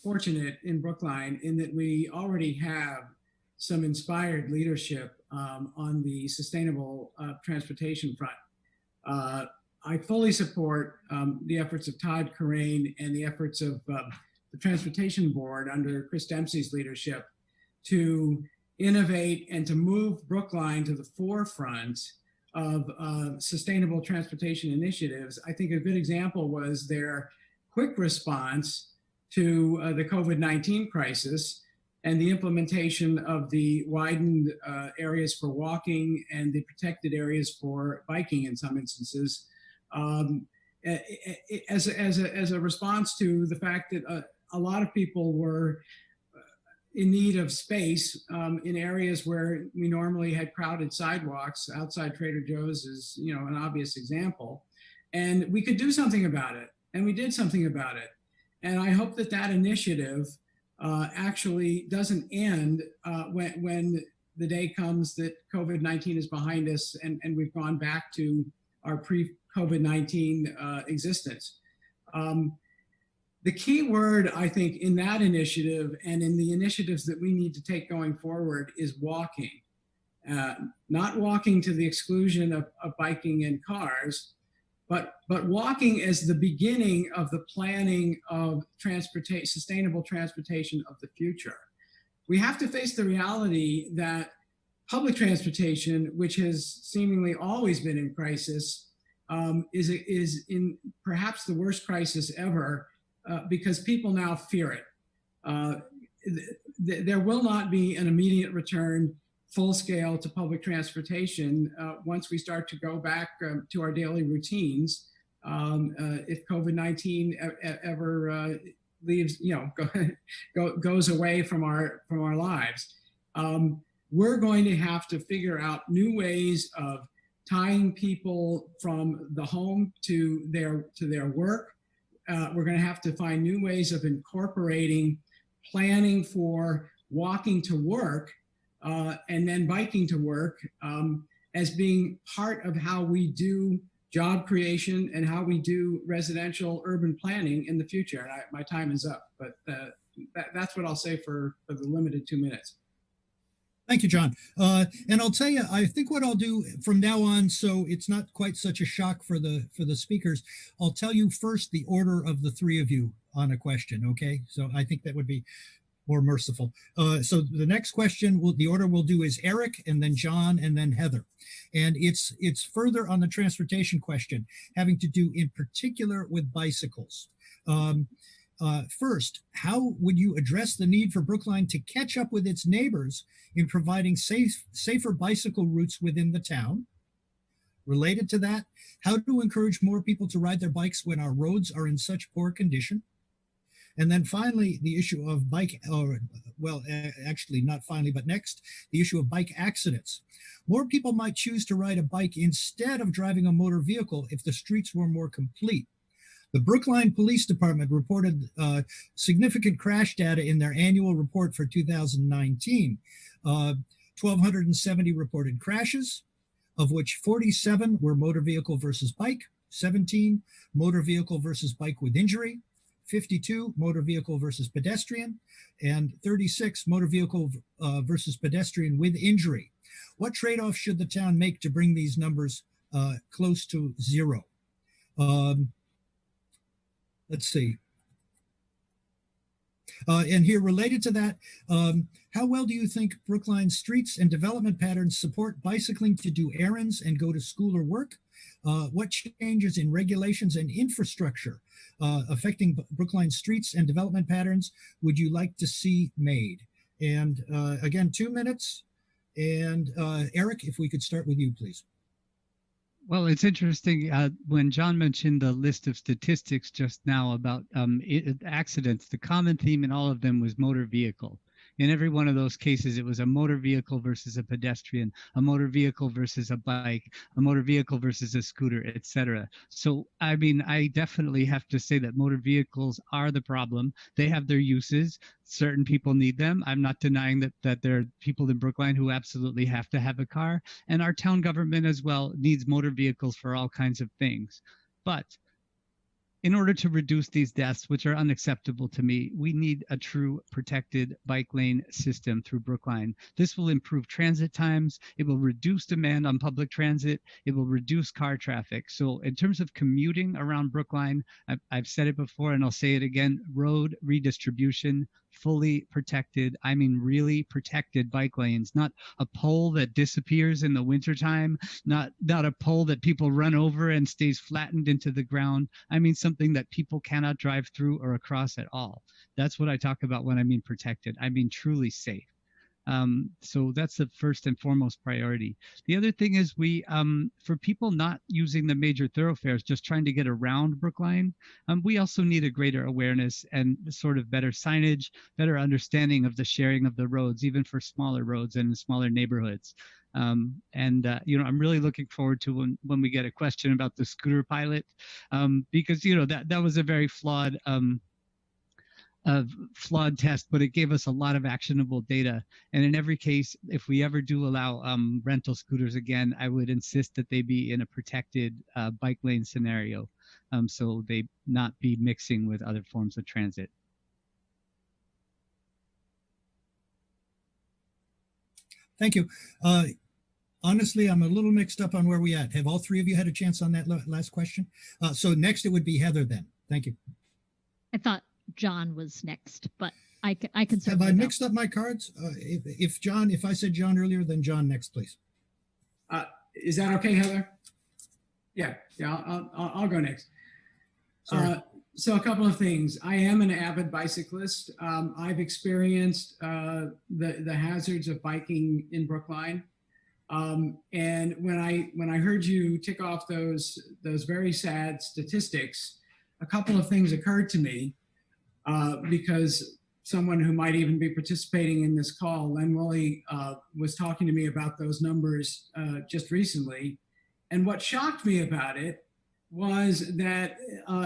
fortunate in Brookline in that we already have some inspired leadership on the sustainable transportation front. I fully support the efforts of Todd Corain and the efforts of the Transportation Board under Chris Dempsey's leadership to innovate and to move Brookline to the forefront of sustainable transportation initiatives. I think a good example was their quick response to the COVID-19 crisis and the implementation of the widened areas for walking and the protected areas for biking in some instances, as a response to the fact that a lot of people were in need of space in areas where we normally had crowded sidewalks. Outside Trader Joe's is, an obvious example. And we could do something about it. And we did something about it. And I hope that that initiative actually doesn't end when the day comes that COVID-19 is behind us and we've gone back to our pre-COVID-19 existence. The key word, I think, in that initiative and in the initiatives that we need to take going forward is walking. Not walking to the exclusion of biking and cars, but walking as the beginning of the planning of sustainable transportation of the future. We have to face the reality that public transportation, which has seemingly always been in crisis, is in perhaps the worst crisis ever. Because people now fear it. There will not be an immediate return full scale to public transportation once we start to go back to our daily routines. If COVID-19 ever leaves, goes away from our lives, we're going to have to figure out new ways of tying people from the home to their work. We're going to have to find new ways of incorporating planning for walking to work and then biking to work as being part of how we do job creation and how we do residential urban planning in the future. And my time is up, but that's what I'll say for the limited 2 minutes. Thank you, John. And I'll tell you, I think what I'll do from now on, so it's not quite such a shock for the speakers, I'll tell you first the order of the three of you on a question, okay? So I think that would be more merciful. So the next question, the order we'll do is Eric, and then John, and then Heather. And it's further on the transportation question, having to do in particular with bicycles. First, how would you address the need for Brookline to catch up with its neighbors in providing safer bicycle routes within the town? Related to that, how to encourage more people to ride their bikes when our roads are in such poor condition? And then finally, the issue of actually not finally, but next, the issue of bike accidents. More people might choose to ride a bike instead of driving a motor vehicle if the streets were more complete. The Brookline Police Department reported significant crash data in their annual report for 2019. 1,270 reported crashes, of which 47 were motor vehicle versus bike, 17 motor vehicle versus bike with injury, 52 motor vehicle versus pedestrian, and 36 motor vehicle versus pedestrian with injury. What trade-off should the town make to bring these numbers close to zero? let's see. And here, related to that, how well do you think Brookline's streets and development patterns support bicycling to do errands and go to school or work? What changes in regulations and infrastructure affecting Brookline streets and development patterns would you like to see made? And again, 2 minutes. And Eric, if we could start with you, please. Well, it's interesting when John mentioned the list of statistics just now about accidents, the common theme in all of them was motor vehicle. In every one of those cases, it was a motor vehicle versus a pedestrian, a motor vehicle versus a bike, a motor vehicle versus a scooter, etc. So, I mean, I definitely have to say that motor vehicles are the problem. They have their uses. Certain people need them. I'm not denying that there are people in Brookline who absolutely have to have a car. And our town government as well needs motor vehicles for all kinds of things. But in order to reduce these deaths, which are unacceptable to me, we need a true protected bike lane system through Brookline. This will improve transit times. It will reduce demand on public transit. It will reduce car traffic. So in terms of commuting around Brookline, I've said it before and I'll say it again, road redistribution, fully protected, I mean really protected bike lanes, not a pole that disappears in the wintertime, not a pole that people run over and stays flattened into the ground. I mean something that people cannot drive through or across at all. That's what I talk about when I mean protected. I mean truly safe. So that's the first and foremost priority. The other thing is for people not using the major thoroughfares, just trying to get around Brookline, we also need a greater awareness and sort of better signage, better understanding of the sharing of the roads, even for smaller roads and in smaller neighborhoods. I'm really looking forward to when we get a question about the scooter pilot, because, that was a very flawed test, but it gave us a lot of actionable data. And in every case, if we ever do allow rental scooters again, I would insist that they be in a protected bike lane scenario, so they not be mixing with other forms of transit. Thank you. Honestly, I'm a little mixed up on where we at. Have all three of you had a chance on that last question? So next it would be Heather then. Thank you. I thought John was next, but I can certainly Have I go. mixed up my cards? If I said John earlier, then John next, please. Is that okay, Heather? Yeah, I'll go next. So a couple of things. I am an avid bicyclist. I've experienced the hazards of biking in Brookline. And when I heard you tick off those very sad statistics, a couple of things occurred to me, because someone who might even be participating in this call, Len Woolley, was talking to me about those numbers just recently. And what shocked me about it was that,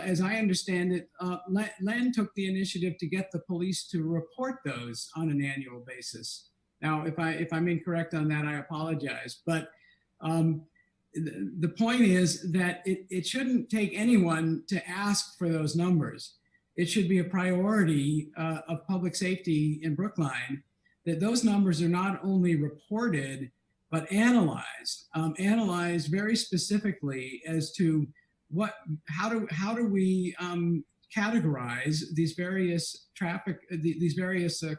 as I understand it, Len took the initiative to get the police to report those on an annual basis. Now, if I'm incorrect on that, I apologize. But the point is that it shouldn't take anyone to ask for those numbers. It should be a priority of public safety in Brookline that those numbers are not only reported, but analyzed very specifically as to how do we categorize these various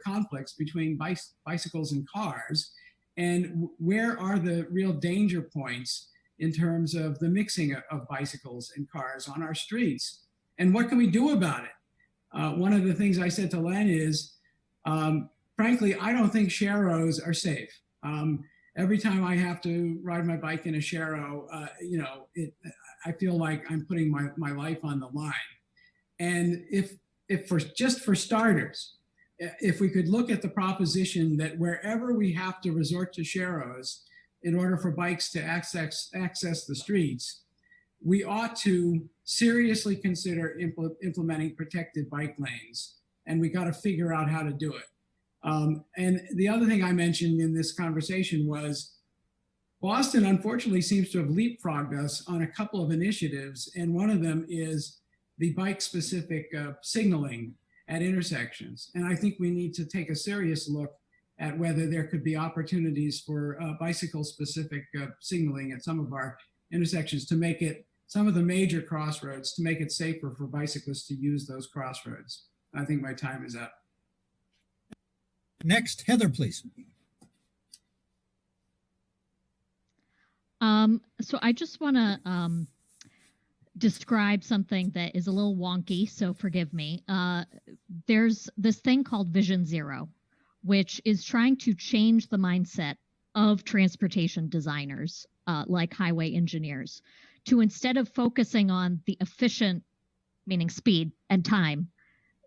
conflicts between bicycles and cars, and where are the real danger points in terms of the mixing of bicycles and cars on our streets, and what can we do about it? One of the things I said to Len is, frankly, I don't think sharrows are safe. Every time I have to ride my bike in a sharrow, I feel like I'm putting my life on the line. And if for starters, if we could look at the proposition that wherever we have to resort to sharrows in order for bikes to access the streets, we ought to seriously consider implementing protected bike lanes, and we got to figure out how to do it. And the other thing I mentioned in this conversation was Boston, unfortunately, seems to have leapfrogged us on a couple of initiatives, and one of them is the bike-specific signaling at intersections. And I think we need to take a serious look at whether there could be opportunities for bicycle-specific signaling at some of our intersections to make it some of the major crossroads to make it safer for bicyclists to use those crossroads. I think my time is up. Next, Heather, please. So I just want to describe something that is a little wonky, so forgive me. There's this thing called Vision Zero, which is trying to change the mindset of transportation designers, like highway engineers, to instead of focusing on the efficient, meaning speed and time,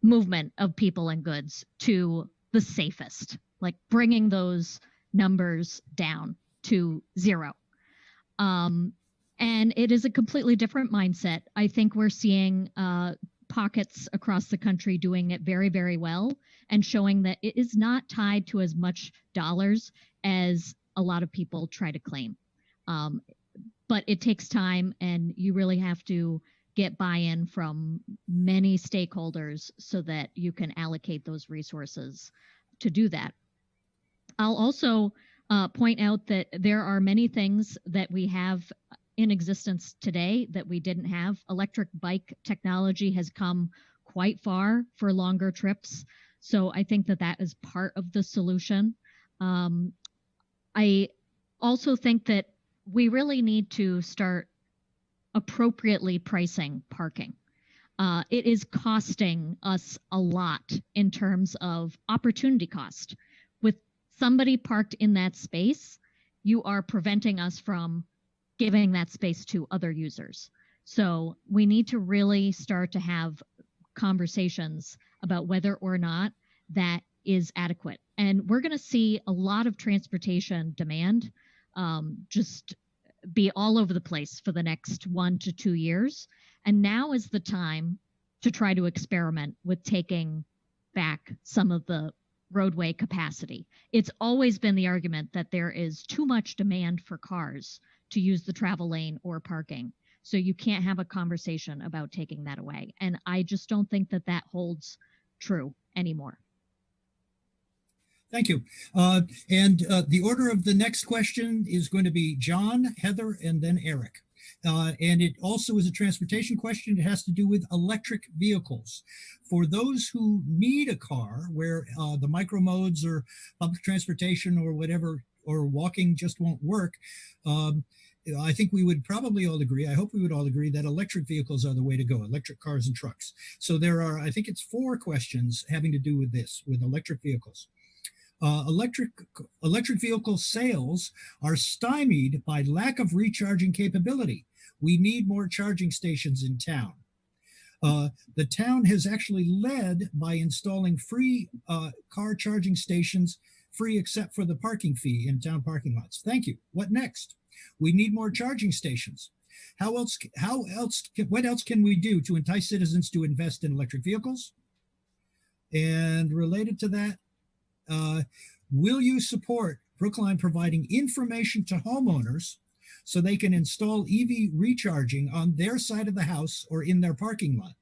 movement of people and goods, to the safest, like bringing those numbers down to zero. And it is a completely different mindset. I think we're seeing pockets across the country doing it very, very well and showing that it is not tied to as much dollars as a lot of people try to claim. But it takes time, and you really have to get buy-in from many stakeholders so that you can allocate those resources to do that. I'll also point out that there are many things that we have in existence today that we didn't have. Electric bike technology has come quite far for longer trips. So I think that that is part of the solution. I also think that we really need to start appropriately pricing parking. It is costing us a lot in terms of opportunity cost. With somebody parked in that space, you are preventing us from giving that space to other users. So we need to really start to have conversations about whether or not that is adequate. And we're going to see a lot of transportation demand just be all over the place for the next 1 to 2 years. And now is the time to try to experiment with taking back some of the roadway capacity. It's always been the argument that there is too much demand for cars to use the travel lane or parking. So you can't have a conversation about taking that away. And I just don't think that that holds true anymore. Thank you. The order of the next question is going to be John, Heather, and then Eric. And it also is a transportation question. It has to do with electric vehicles. For those who need a car where the micro modes or public transportation or whatever, or walking just won't work, I think we would probably all agree, I hope we would all agree, that electric vehicles are the way to go, electric cars and trucks. So there are, I think it's 4 questions having to do with this, with electric vehicles. Electric vehicle sales are stymied by lack of recharging capability. We need more charging stations in town. The town has actually led by installing free car charging stations, free except for the parking fee in town parking lots. Thank you. What next? We need more charging stations. What else can we do to entice citizens to invest in electric vehicles? And related to that, will you support Brookline providing information to homeowners so they can install EV recharging on their side of the house or in their parking lot?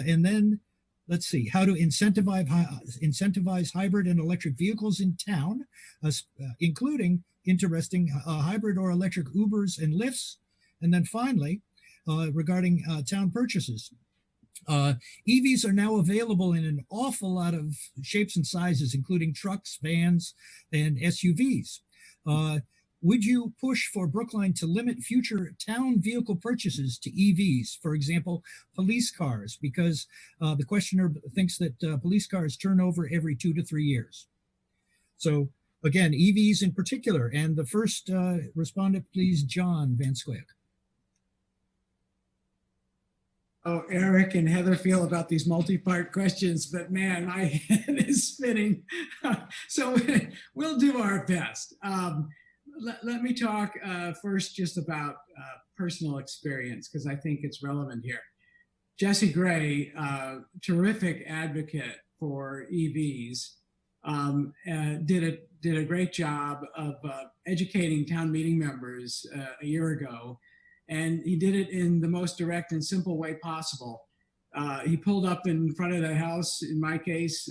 And then let's see, how to incentivize hybrid and electric vehicles in town, including interesting hybrid or electric Ubers and Lyfts. And then finally, regarding town purchases. EVs are now available in an awful lot of shapes and sizes, including trucks, vans, and SUVs. Would you push for Brookline to limit future town vehicle purchases to EVs, for example, police cars, because the questioner thinks that police cars turn over every 2 to 3 years? So again, EVs in particular. And the first respondent, please, John Van Scoyoc. Oh, Eric and Heather feel about these multi-part questions, but man, my head is spinning. So we'll do our best. Let me talk first just about personal experience, because I think it's relevant here. Jesse Gray, terrific advocate for EVs, did a great job of educating town meeting members a year ago. And he did it in the most direct and simple way possible. He pulled up in front of the house, in my case,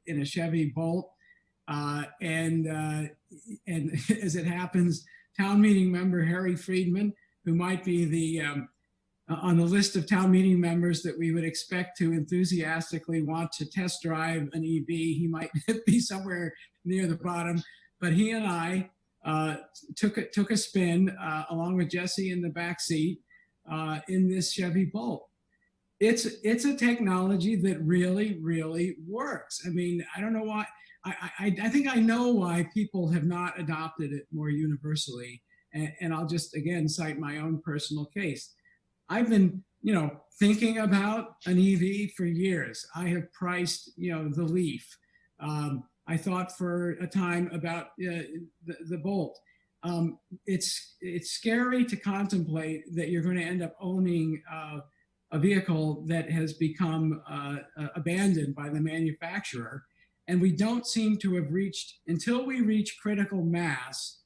in a Chevy Bolt. And as it happens, town meeting member Harry Friedman, who might be on the list of town meeting members that we would expect to enthusiastically want to test drive an EV. He might be somewhere near the bottom, but he and I took a spin along with Jesse in the back seat in this Chevy Bolt. It's a technology that really, really works. I mean, I don't know why. I think I know why people have not adopted it more universally. And I'll just, again, cite my own personal case. I've been, thinking about an EV for years. I have priced, the Leaf. I thought for a time about the Bolt. It's scary to contemplate that you're going to end up owning a vehicle that has become abandoned by the manufacturer. And we don't seem to have reached, until we reach critical mass,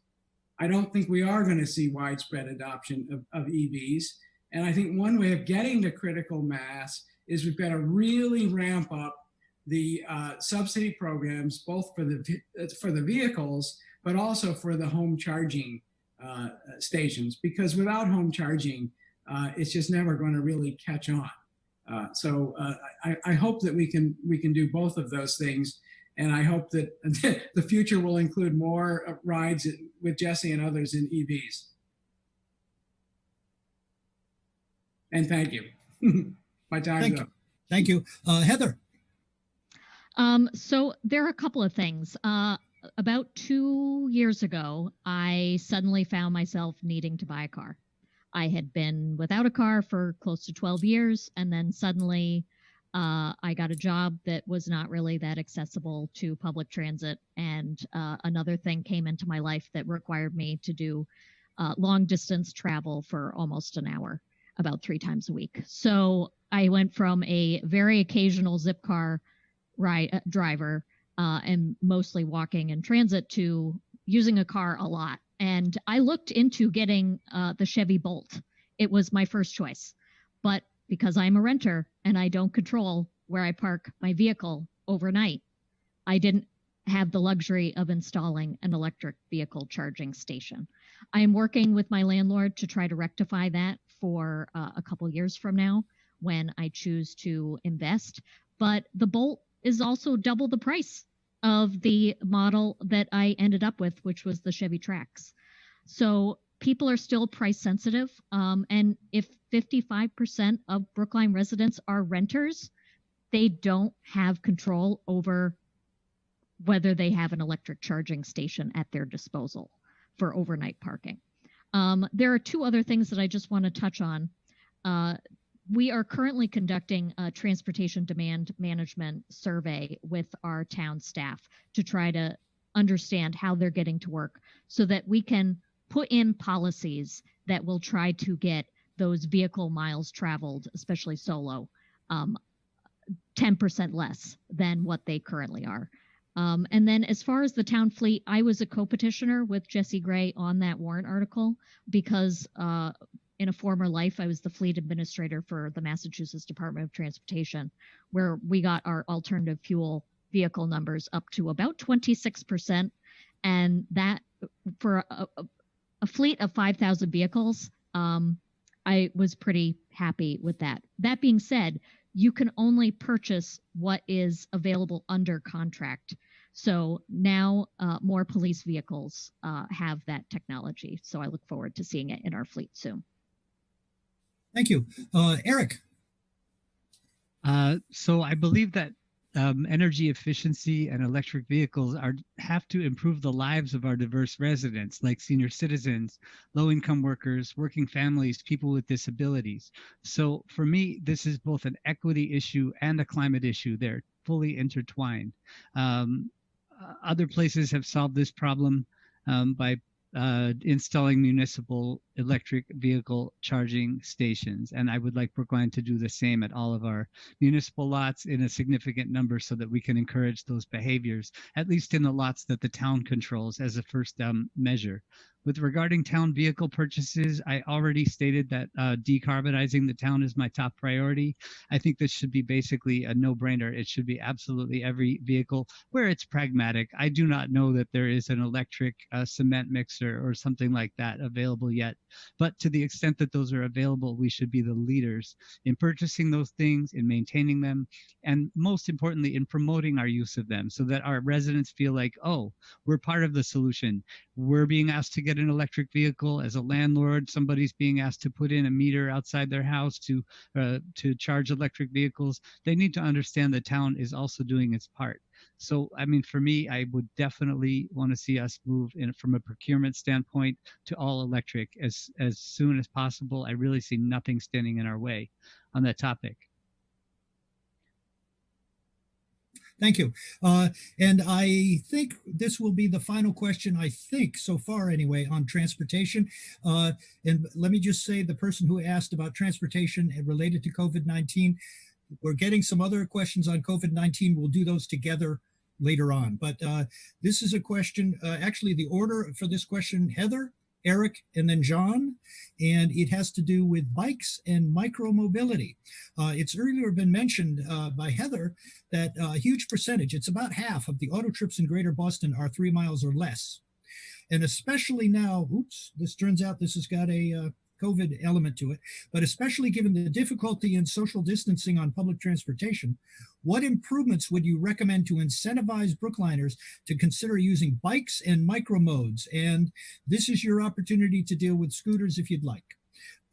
I don't think we are going to see widespread adoption of EVs. And I think one way of getting to critical mass is we've got to really ramp up the subsidy programs, both for the vehicles, but also for the home charging stations, because without home charging, it's just never going to really catch on. So I hope that we can do both of those things, and I hope that the future will include more rides with Jesse and others in EVs. And thank you. My time's up. Thank you. Heather. So there are a couple of things. About 2 years ago, I suddenly found myself needing to buy a car. I had been without a car for close to 12 years, and then suddenly I got a job that was not really that accessible to public transit, and another thing came into my life that required me to do long distance travel for almost an hour, about 3 times a week. So I went from a very occasional zip car driver and mostly walking and transit to using a car a lot. And I looked into getting the Chevy Bolt. It was my first choice. But because I'm a renter and I don't control where I park my vehicle overnight, I didn't have the luxury of installing an electric vehicle charging station. I am working with my landlord to try to rectify that for a couple years from now when I choose to invest. But the Bolt is also double the price of the model that I ended up with, which was the Chevy Trax. So people are still price sensitive. And if 55% of Brookline residents are renters, they don't have control over whether they have an electric charging station at their disposal for overnight parking. There are 2 other things that I just want to touch on. We are currently conducting a transportation demand management survey with our town staff to try to understand how they're getting to work so that we can put in policies that will try to get those vehicle miles traveled, especially solo, 10% less than what they currently are. And then as far as the town fleet, I was a co-petitioner with Jesse Gray on that warrant article because in a former life, I was the fleet administrator for the Massachusetts Department of Transportation, where we got our alternative fuel vehicle numbers up to about 26%. And that for a fleet of 5,000 vehicles, I was pretty happy with that. That being said, you can only purchase what is available under contract. So now more police vehicles have that technology. So I look forward to seeing it in our fleet soon. Thank you. Eric. So I believe that energy efficiency and electric vehicles have to improve the lives of our diverse residents, like senior citizens, low-income workers, working families, people with disabilities. So for me, this is both an equity issue and a climate issue. They're fully intertwined. Other places have solved this problem by installing municipal electric vehicle charging stations. And I would like Brookline to do the same at all of our municipal lots in a significant number so that we can encourage those behaviors, at least in the lots that the town controls as a first measure. With regarding town vehicle purchases, I already stated that decarbonizing the town is my top priority. I think this should be basically a no-brainer. It should be absolutely every vehicle where it's pragmatic. I do not know that there is an electric cement mixer or something like that available yet. But to the extent that those are available, we should be the leaders in purchasing those things, in maintaining them, and most importantly, in promoting our use of them so that our residents feel like, oh, we're part of the solution. We're being asked to get an electric vehicle as a landlord. Somebody's being asked to put in a meter outside their house to charge electric vehicles. They need to understand the town is also doing its part. So, I mean, for me, I would definitely want to see us move in from a procurement standpoint to all electric as soon as possible. I really see nothing standing in our way on that topic. Thank you. And I think this will be the final question, I think, so far anyway, on transportation. And let me just say, the person who asked about transportation related to COVID-19, we're getting some other questions on COVID-19. We'll do those together later on. But this is a question, actually the order for this question, Heather, Eric, and then John, and it has to do with bikes and micromobility. It's earlier been mentioned by Heather that a huge percentage, it's about half of the auto trips in Greater Boston are 3 miles or less. And especially now, oops, this turns out this has got a COVID element to it, but especially given the difficulty in social distancing on public transportation, what improvements would you recommend to incentivize Brookliners to consider using bikes and micromodes? And this is your opportunity to deal with scooters if you'd like.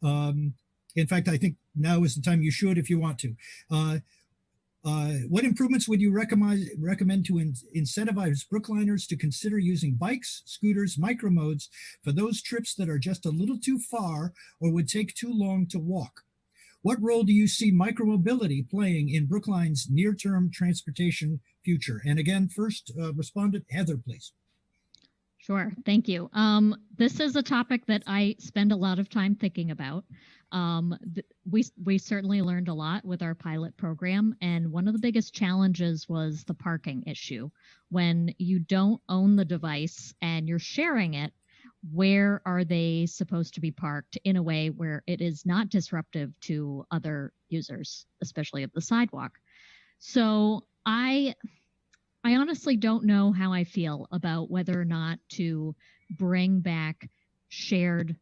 In fact, I think now is the time you should if you want to. What improvements would you recommend to incentivize Brookliners to consider using bikes, scooters, micromodes for those trips that are just a little too far or would take too long to walk? What role do you see micromobility playing in Brookline's near-term transportation future? And again, first respondent, Heather, please. Sure, thank you. This is a topic that I spend a lot of time thinking about. We certainly learned a lot with our pilot program, and one of the biggest challenges was the parking issue. When you don't own the device and you're sharing it, where are they supposed to be parked in a way where it is not disruptive to other users, especially of the sidewalk? So I honestly don't know how I feel about whether or not to bring back shared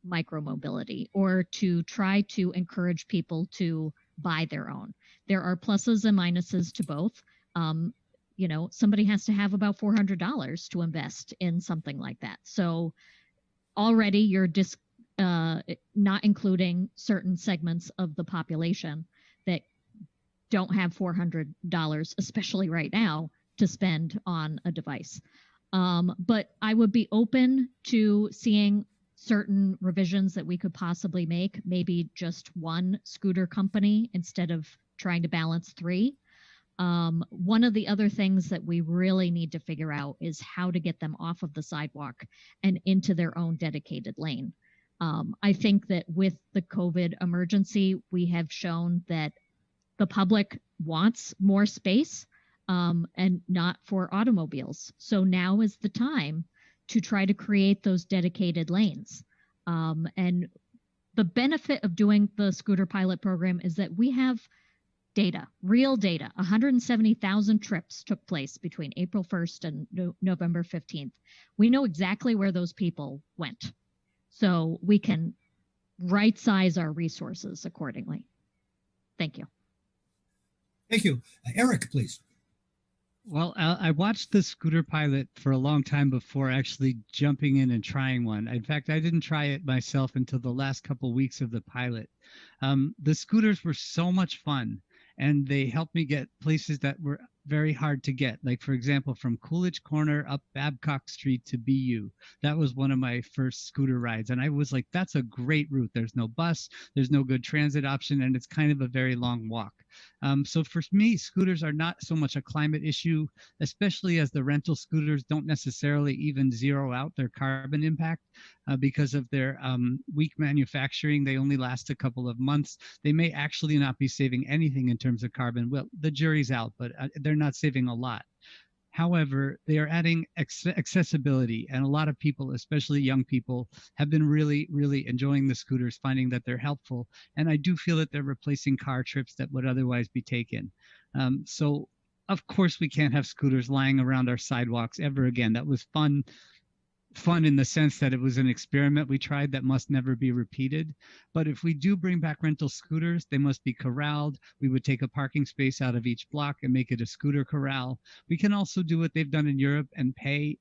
micromobility or to try to encourage people to buy their own. There are pluses and minuses to both. You know, somebody has to have about $400 to invest in something like that. So already you're not including certain segments of the population that don't have $400, especially right now, to spend on a device. But I would be open to seeing certain revisions that we could possibly make, maybe just one scooter company instead of trying to balance 3. One of the other things that we really need to figure out is how to get them off of the sidewalk and into their own dedicated lane. I think that with the COVID emergency, we have shown that the public wants more space and not for automobiles. So now is the time to try to create those dedicated lanes. And the benefit of doing the scooter pilot program is that we have data, real data. 170,000 trips took place between April 1st and November 15th. We know exactly where those people went. So we can right size our resources accordingly. Thank you. Thank you. Eric, please. Well, I watched the scooter pilot for a long time before actually jumping in and trying one. In fact, I didn't try it myself until the last couple weeks of the pilot. The scooters were so much fun, and they helped me get places that were very hard to get. Like, for example, from Coolidge Corner up Babcock Street to BU. That was one of my first scooter rides. And I was like, that's a great route. There's no bus, there's no good transit option, and it's kind of a very long walk. So for me, scooters are not so much a climate issue, especially as the rental scooters don't necessarily even zero out their carbon impact because of their weak manufacturing. They only last a couple of months. They may actually not be saving anything in terms of carbon. Well, the jury's out, but they're not saving a lot. However, they are adding accessibility, and a lot of people, especially young people, have been really, really enjoying the scooters, finding that they're helpful. And I do feel that they're replacing car trips that would otherwise be taken. So, of course, we can't have scooters lying around our sidewalks ever again. That was fun fun in the sense that it was an experiment we tried that must never be repeated. But if we do bring back rental scooters, they must be corralled. We would take a parking space out of each block and make it a scooter corral. We can also do what they've done in Europe and pay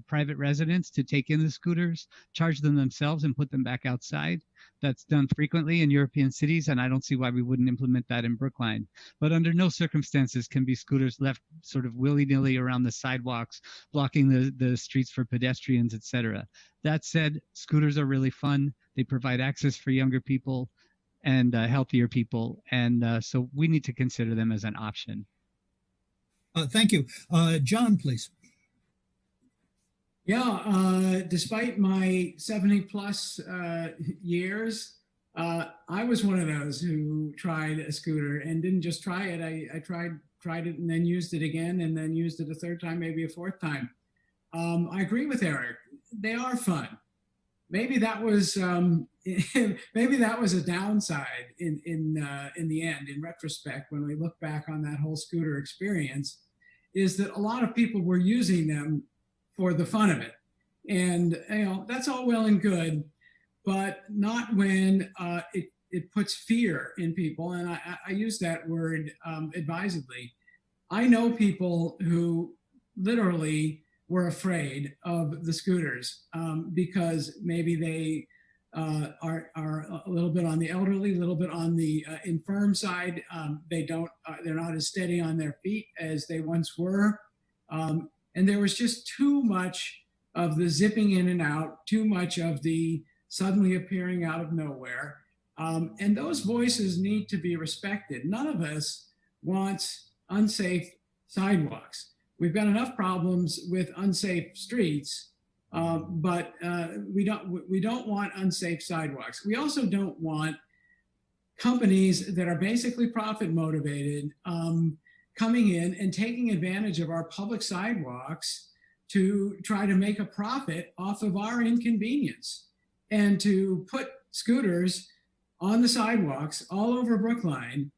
private residents to take in the scooters, charge them themselves, and put them back outside. That's done frequently in European cities, and I don't see why we wouldn't implement that in Brookline. But under no circumstances can be scooters left sort of willy-nilly around the sidewalks, blocking the streets for pedestrians, etc. That said, scooters are really fun. They provide access for younger people and healthier people, and so we need to consider them as an option. Thank you. John, please. Yeah, despite my 70+ years, I was one of those who tried a scooter and didn't just try it. I tried it and then used it again and then used it a third time, maybe a fourth time. I agree with Eric. They are fun. Maybe that was maybe that was a downside in the end. In retrospect, when we look back on that whole scooter experience, is that a lot of people were using them for the fun of it, and that's all well and good, but not when it puts fear in people. And I use that word advisedly. I know people who literally were afraid of the scooters because maybe they are a little bit on the elderly, a little bit on the infirm side. They're not as steady on their feet as they once were. And there was just too much of the zipping in and out, too much of the suddenly appearing out of nowhere. And those voices need to be respected. None of us wants unsafe sidewalks. We've got enough problems with unsafe streets, but we don't want unsafe sidewalks. We also don't want companies that are basically profit motivated coming in and taking advantage of our public sidewalks to try to make a profit off of our inconvenience, and to put scooters on the sidewalks all over Brookline,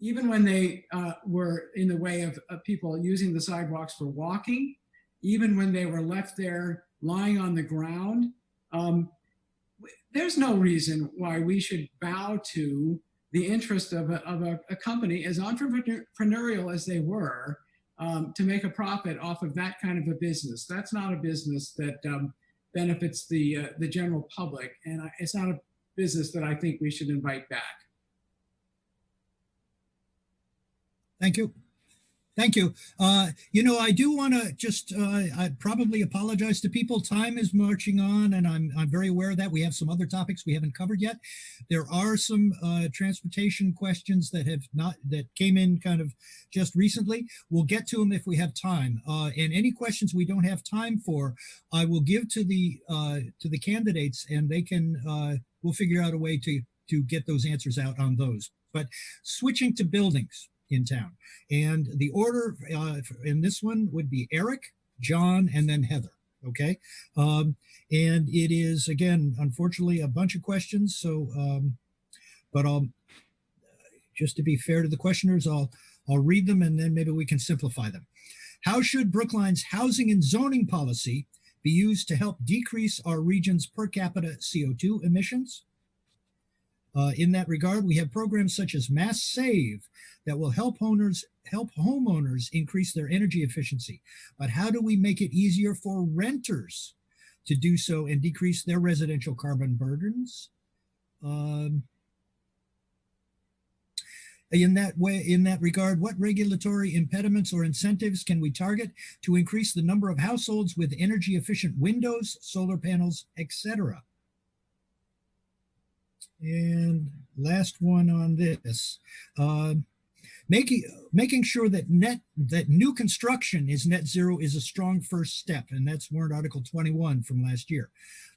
even when they were in the way of people using the sidewalks for walking, even when they were left there lying on the ground. There's no reason why we should bow to the interest of a company as entrepreneurial as they were to make a profit off of that kind of a business. That's not a business that benefits the general public, and it's not a business that I think we should invite back. Thank you. Thank you. I do want to just, I'd probably apologize to people. Time is marching on, and I'm very aware of that. We have some other topics we haven't covered yet. There are some transportation questions that came in kind of just recently. We'll get to them if we have time. And any questions we don't have time for, I will give to the candidates, and they can, we'll figure out a way to get those answers out on those. But switching to buildings in town, and the order in this one would be Eric, John, and then Heather. Okay, and it is, again, unfortunately, a bunch of questions. So, but I'll just to be fair to the questioners, I'll read them, and then maybe we can simplify them. How should Brookline's housing and zoning policy be used to help decrease our region's per capita CO2 emissions? In that regard, we have programs such as Mass Save that will help homeowners increase their energy efficiency. But how do we make it easier for renters to do so and decrease their residential carbon burdens? In that regard, what regulatory impediments or incentives can we target to increase the number of households with energy efficient windows, solar panels, etc.? And last one on this, making sure that new construction is net zero is a strong first step, and that's Warrant Article 21 from last year.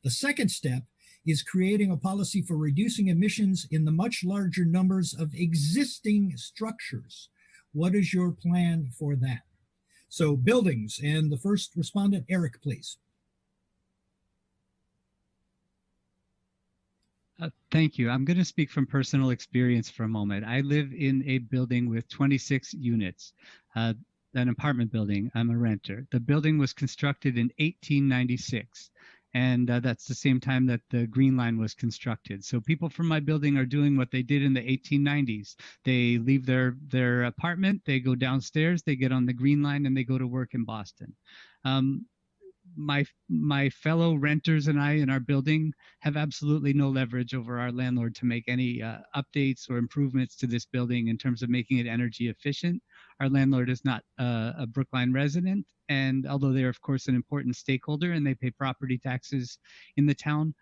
The second step is creating a policy for reducing emissions in the much larger numbers of existing structures. What is your plan for that? So buildings, and the first respondent, Eric, please. Thank you. I'm going to speak from personal experience for a moment. I live in a building with 26 units. an apartment building. I'm a renter. The building was constructed in 1896. And that's the same time that the Green Line was constructed. So people from my building are doing what they did in the 1890s. They leave their apartment, they go downstairs, they get on the Green Line, and they go to work in Boston. My fellow renters and I in our building have absolutely no leverage over our landlord to make any updates or improvements to this building in terms of making it energy efficient. Our landlord is not a Brookline resident, and although they're of course an important stakeholder and they pay property taxes in the town,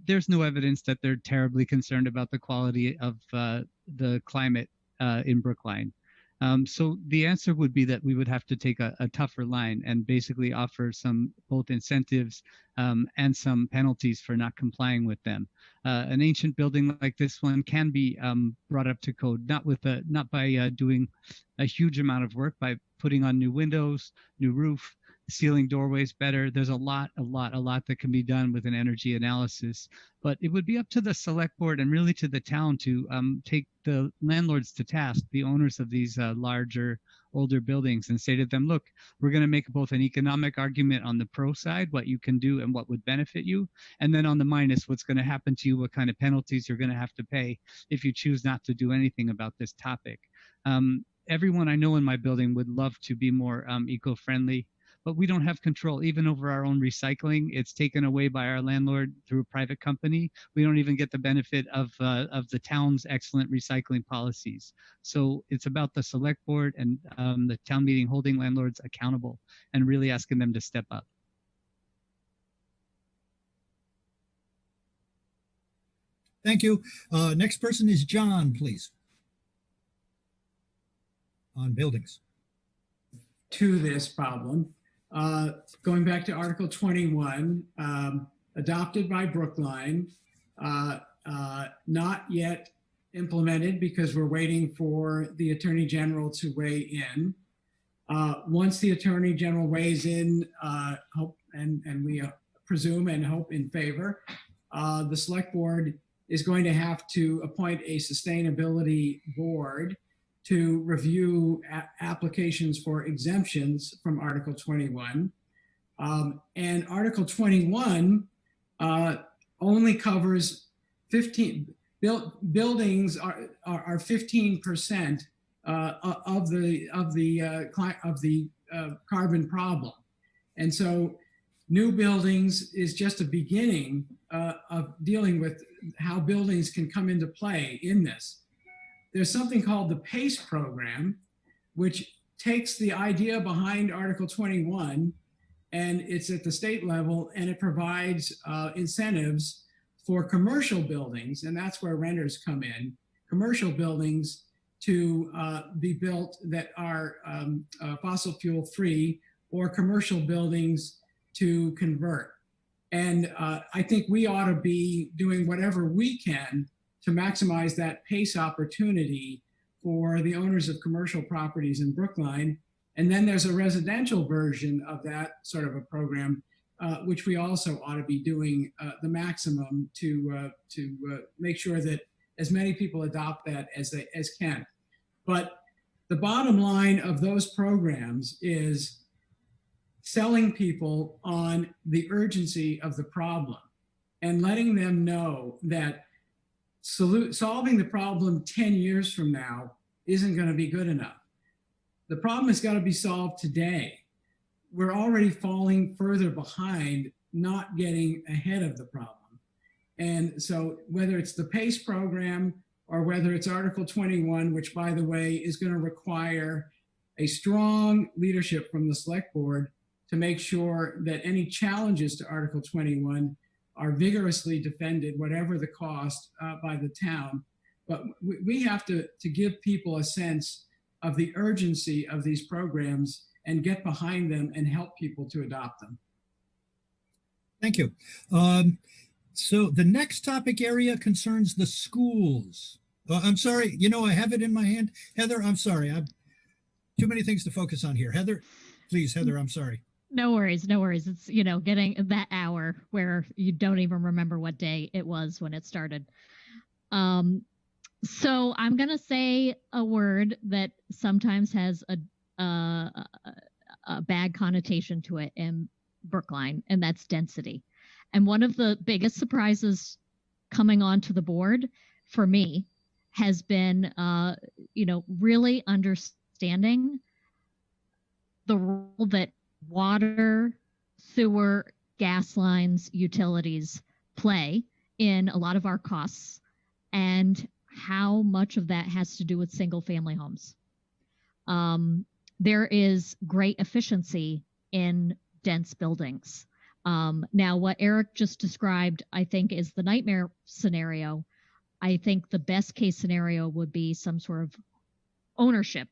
there's no evidence that they're terribly concerned about the quality of the climate in Brookline. So the answer would be that we would have to take a tougher line and basically offer some both incentives and some penalties for not complying with them. An ancient building like this one can be brought up to code, not by doing a huge amount of work, by putting on new windows, new roof, sealing doorways better. There's a lot that can be done with an energy analysis, but it would be up to the select board and really to the town to take the landlords to task, the owners of these larger, older buildings, and say to them, look, we're going to make both an economic argument on the pro side, what you can do and what would benefit you, and then on the minus, what's going to happen to you, what kind of penalties you're going to have to pay if you choose not to do anything about this topic. Everyone I know in my building would love to be more eco-friendly, but we don't have control even over our own recycling. It's taken away by our landlord through a private company. We don't even get the benefit of the town's excellent recycling policies. So it's about the select board and the town meeting holding landlords accountable and really asking them to step up. Thank you. Next person is John, please. On buildings. To this problem. Going back to Article 21, adopted by Brookline, not yet implemented because we're waiting for the Attorney General to weigh in. Once the Attorney General weighs in, hope and we presume and hope in favor, the Select Board is going to have to appoint a sustainability board to review applications for exemptions from Article 21. And Article 21 only covers 15, buildings are 15% of the carbon problem. And so new buildings is just a beginning of dealing with how buildings can come into play in this. There's something called the PACE program, which takes the idea behind Article 21, and it's at the state level, and it provides incentives for commercial buildings, and that's where renters come in, commercial buildings to be built that are fossil fuel free, or commercial buildings to convert. And I think we ought to be doing whatever we can to maximize that PACE opportunity for the owners of commercial properties in Brookline. And then there's a residential version of that sort of a program, which we also ought to be doing the maximum to make sure that as many people adopt that as can. But the bottom line of those programs is selling people on the urgency of the problem and letting them know that solving the problem 10 years from now isn't going to be good enough. The problem has got to be solved today. We're already falling further behind, not getting ahead of the problem. And so whether it's the PACE program or whether it's Article 21, which by the way is going to require a strong leadership from the Select Board to make sure that any challenges to Article 21 are vigorously defended, whatever the cost, by the town. But we have to give people a sense of the urgency of these programs and get behind them and help people to adopt them. Thank you. So the next topic area concerns the schools. I'm sorry, you know, I have it in my hand. Heather, I'm sorry. I've too many things to focus on here. Heather, please, Heather, I'm sorry. No worries, no worries. It's, you know, getting that hour where you don't even remember what day it was when it started. So I'm going to say a word that sometimes has a a bad connotation to it in Brookline, and that's density. And one of the biggest surprises coming onto the board for me has been, really understanding the role that water, sewer, gas lines, utilities play in a lot of our costs, and how much of that has to do with single family homes. There is great efficiency in dense buildings. Now, what Eric just described, I think, is the nightmare scenario. I think the best case scenario would be some sort of ownership,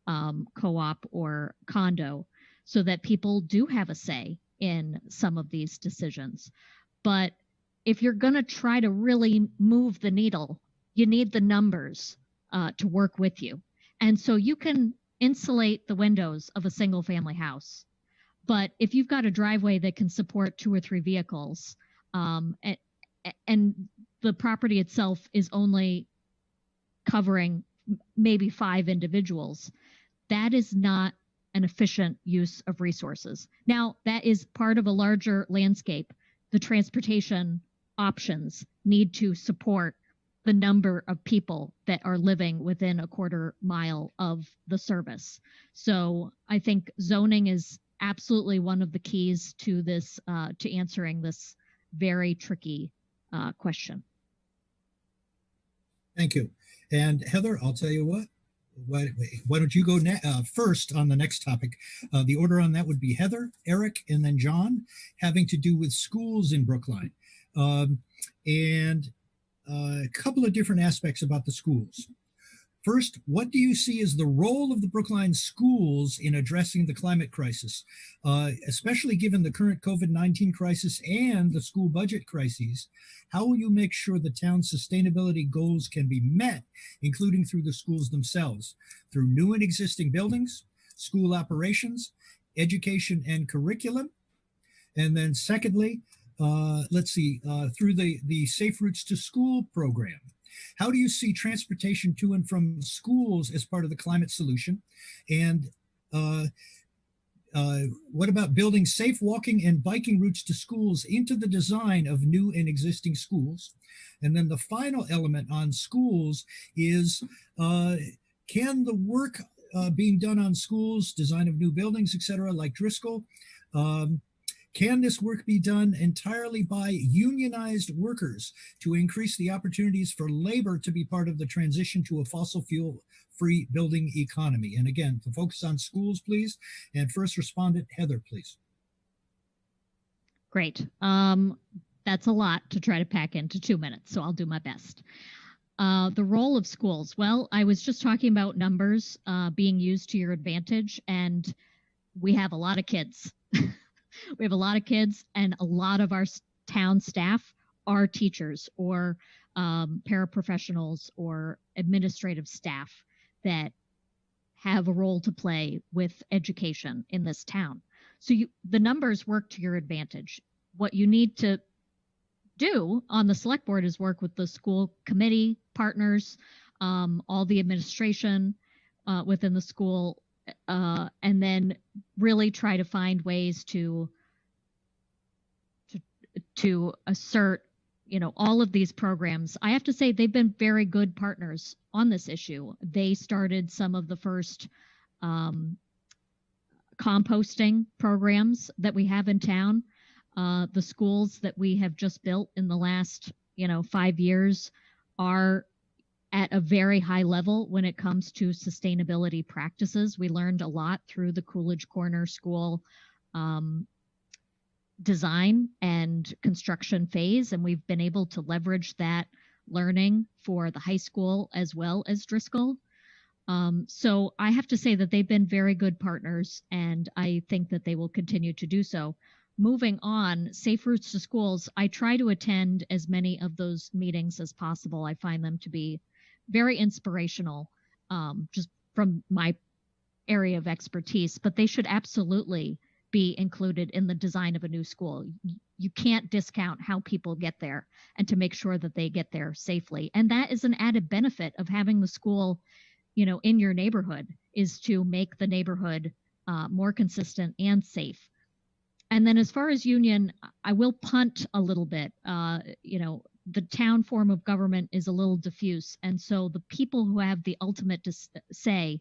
co-op or condo, so that people do have a say in some of these decisions. But if you're going to try to really move the needle, you need the numbers to work with you. And so you can insulate the windows of a single family house. But if you've got a driveway that can support 2 or 3 vehicles, and the property itself is only covering maybe 5 individuals, that is not an efficient use of resources. Now, that is part of a larger landscape. The transportation options need to support the number of people that are living within a quarter mile of the service. So I think zoning is absolutely one of the keys to this, to answering this very tricky question. Thank you. And Heather, I'll tell you what, why don't you go first on the next topic? The order on that would be Heather, Eric, and then John, having to do with schools in Brookline. And a couple of different aspects about the schools. First, what do you see as the role of the Brookline schools in addressing the climate crisis, especially given the current COVID-19 crisis and the school budget crises? How will you make sure the town's sustainability goals can be met, including through the schools themselves, through new and existing buildings, school operations, education and curriculum? And then secondly, through the Safe Routes to School program. How do you see transportation to and from schools as part of the climate solution? And what about building safe walking and biking routes to schools into the design of new and existing schools? And then the final element on schools is, can the work being done on schools, design of new buildings, et cetera, like Driscoll, can this work be done entirely by unionized workers to increase the opportunities for labor to be part of the transition to a fossil fuel-free building economy? And again, to focus on schools, please. And first respondent, Heather, please. Great. That's a lot to try to pack into 2 minutes, so I'll do my best. The role of schools. Well, I was just talking about numbers being used to your advantage, and we have a lot of kids. We have a lot of kids, and a lot of our town staff are teachers or paraprofessionals or administrative staff that have a role to play with education in this town. So the numbers work to your advantage. What you need to do on the select board is work with the school committee partners, all the administration within the school, and then really try to find ways to assert, all of these programs. I have to say they've been very good partners on this issue. They started some of the first composting programs that we have in town. The schools that we have just built in the last, 5 years are at a very high level when it comes to sustainability practices. We learned a lot through the Coolidge Corner School design and construction phase, and we've been able to leverage that learning for the high school as well as Driscoll. So I have to say that they've been very good partners, and I think that they will continue to do so. Moving on, Safe Routes to Schools, I try to attend as many of those meetings as possible. I find them to be very inspirational, just from my area of expertise, but they should absolutely be included in the design of a new school. You can't discount how people get there, and to make sure that they get there safely. And that is an added benefit of having the school, in your neighborhood. is to make the neighborhood more consistent and safe. And then as far as Union, I will punt a little bit. The town form of government is a little diffuse. And so the people who have the ultimate say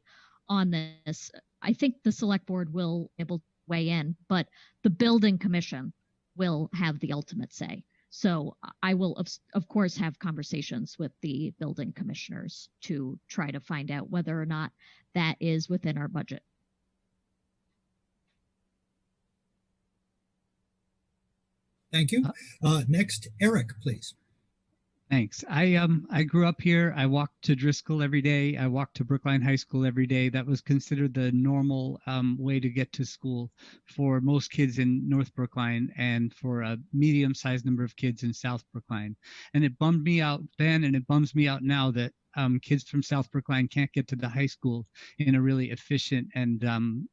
on this, I think the select board will be able to weigh in, but the building commission will have the ultimate say. So I will, of course, have conversations with the building commissioners to try to find out whether or not that is within our budget. Thank you. Next, Eric, please. Thanks. I grew up here. I walked to Driscoll every day. I walked to Brookline High School every day. That was considered the normal way to get to school for most kids in North Brookline and for a medium-sized number of kids in South Brookline. And it bummed me out then, and it bums me out now that kids from South Brookline can't get to the high school in a really efficient and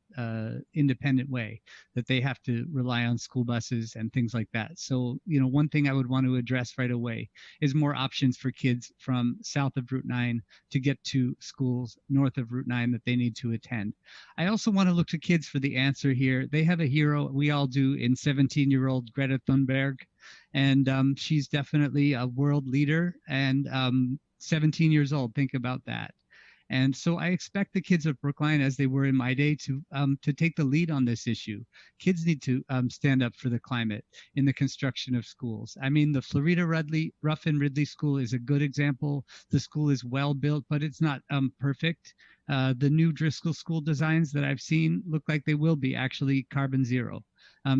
independent way, that they have to rely on school buses and things like that. So, one thing I would want to address right away is more options for kids from south of Route 9 to get to schools north of Route 9 that they need to attend. I also want to look to kids for the answer here. They have a hero, we all do, in 17-year-old Greta Thunberg, and she's definitely a world leader, and 17 years old, think about that. And so I expect the kids of Brookline, as they were in my day, to take the lead on this issue. Kids need to stand up for the climate in the construction of schools. I mean, the Florida Ruffin Ridley School is a good example. The school is well built, but it's not perfect. The new Driscoll school designs that I've seen look like they will be actually carbon zero.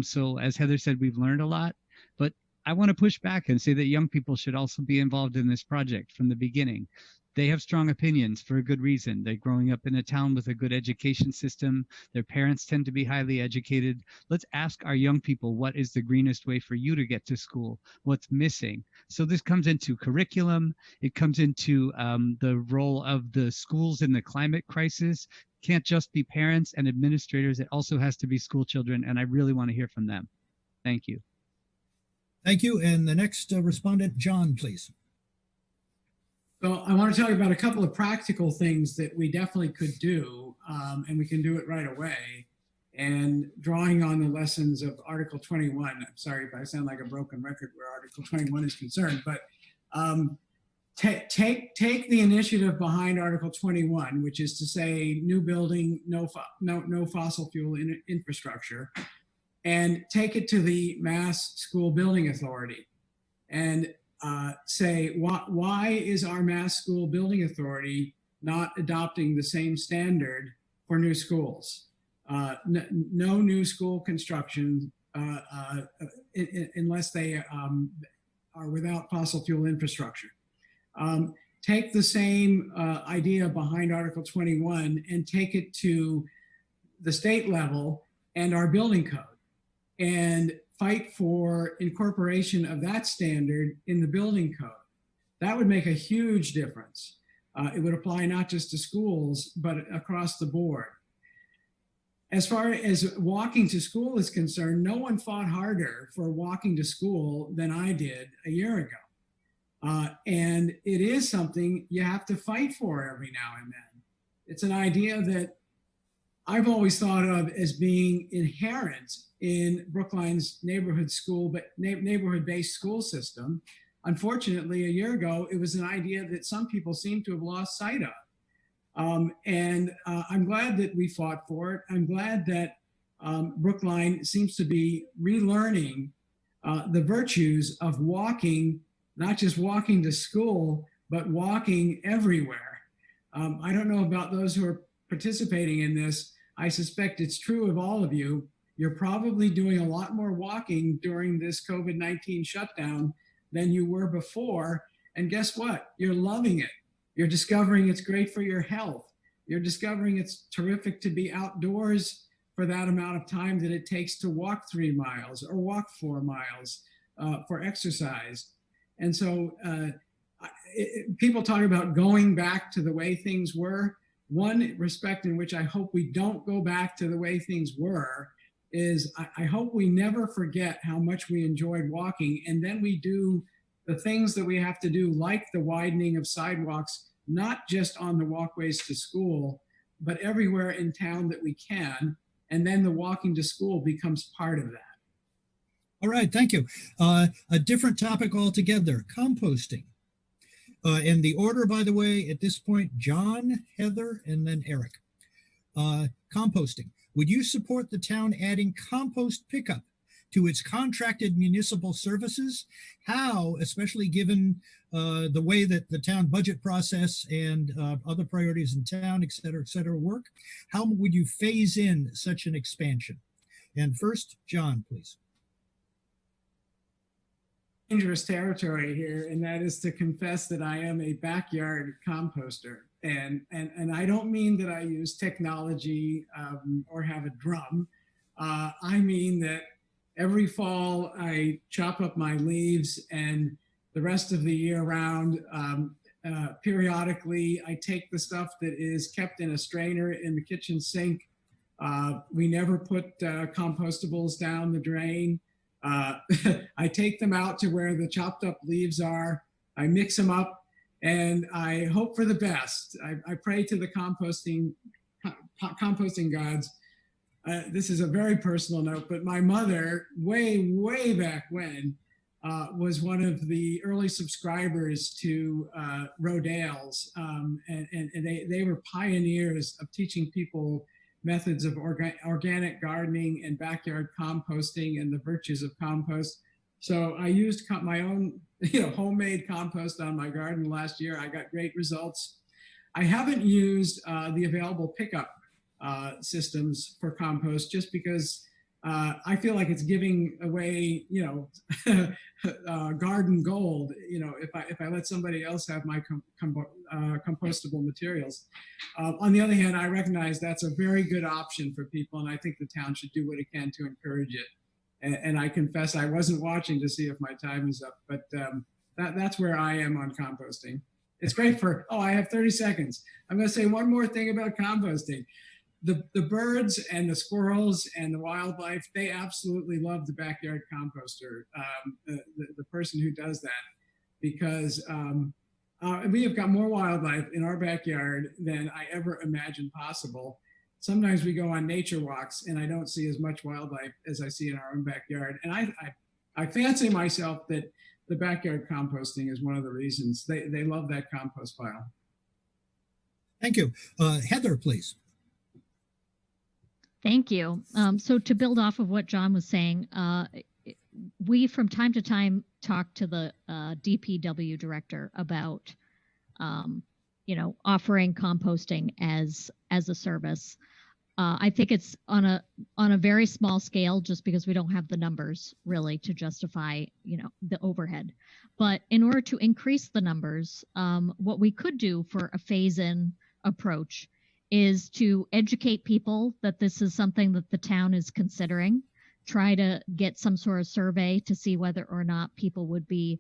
So as Heather said, we've learned a lot, but I want to push back and say that young people should also be involved in this project from the beginning. They have strong opinions for a good reason. They're growing up in a town with a good education system. Their parents tend to be highly educated. Let's ask our young people, what is the greenest way for you to get to school? What's missing? So this comes into curriculum. It comes into the role of the schools in the climate crisis. Can't just be parents and administrators. It also has to be school children. And I really want to hear from them. Thank you. Thank you. And the next respondent, John, please. So I want to tell you about a couple of practical things that we definitely could do, and we can do it right away. And drawing on the lessons of Article 21, I'm sorry if I sound like a broken record where Article 21 is concerned, but take the initiative behind Article 21, which is to say new building, no fossil fuel infrastructure, and take it to the Mass School Building Authority and say, why is our Mass School Building Authority not adopting the same standard for new schools? No new school construction unless they are without fossil fuel infrastructure. Take the same idea behind Article 21 and take it to the state level and our building code, and fight for incorporation of that standard in the building code. That would make a huge difference. It would apply not just to schools, but across the board. As far as walking to school is concerned, no one fought harder for walking to school than I did a year ago. And it is something you have to fight for every now and then. It's an idea that I've always thought of as being inherent in Brookline's neighborhood neighborhood-based school system. Unfortunately, a year ago, it was an idea that some people seem to have lost sight of. And I'm glad that we fought for it. I'm glad that Brookline seems to be relearning the virtues of walking, not just walking to school, but walking everywhere. I don't know about those who are participating in this. I suspect it's true of all of you. You're probably doing a lot more walking during this COVID-19 shutdown than you were before. And guess what? You're loving it. You're discovering it's great for your health. You're discovering it's terrific to be outdoors for that amount of time that it takes to walk 3 miles or walk 4 miles for exercise. And so people talk about going back to the way things were. One respect in which I hope we don't go back to the way things were is I hope we never forget how much we enjoyed walking, and then we do the things that we have to do, like the widening of sidewalks, not just on the walkways to school, but everywhere in town that we can. And then the walking to school becomes part of that. All right, thank you. A different topic altogether, composting. And the order, by the way, at this point, John, Heather, and then Eric. Composting. Would you support the town adding compost pickup to its contracted municipal services? How, especially given the way that the town budget process and other priorities in town, et cetera, work, how would you phase in such an expansion? And first, John, please. Dangerous territory here, and that is to confess that I am a backyard composter. And I don't mean that I use technology or have a drum. I mean that every fall I chop up my leaves, and the rest of the year round, periodically I take the stuff that is kept in a strainer in the kitchen sink. We never put compostables down the drain. I take them out to where the chopped up leaves are. I mix them up, and I hope for the best. I pray to the composting gods. This is a very personal note, but my mother, way back when, was one of the early subscribers to Rodales, and they were pioneers of teaching people methods of organic gardening and backyard composting and the virtues of compost. So I used my own, homemade compost on my garden last year. I got great results. I haven't used the available pickup systems for compost just because I feel like it's giving away, garden gold. If I let somebody else have my compostable materials. On the other hand, I recognize that's a very good option for people, and I think the town should do what it can to encourage it. And I confess I wasn't watching to see if my time is up, but that's where I am on composting. It's great for, I have 30 seconds. I'm going to say one more thing about composting. The birds and the squirrels and the wildlife, they absolutely love the backyard composter, the person who does that, because we have got more wildlife in our backyard than I ever imagined possible. Sometimes we go on nature walks and I don't see as much wildlife as I see in our own backyard. And I fancy myself that the backyard composting is one of the reasons. They love that compost pile. Thank you. Heather, please. Thank you. So to build off of what John was saying, we from time to time talk to the DPW director about, offering composting as a service. I think it's on a very small scale, just because we don't have the numbers really to justify, the overhead. But in order to increase the numbers, what we could do for a phase-in approach is to educate people that this is something that the town is considering, try to get some sort of survey to see whether or not people would be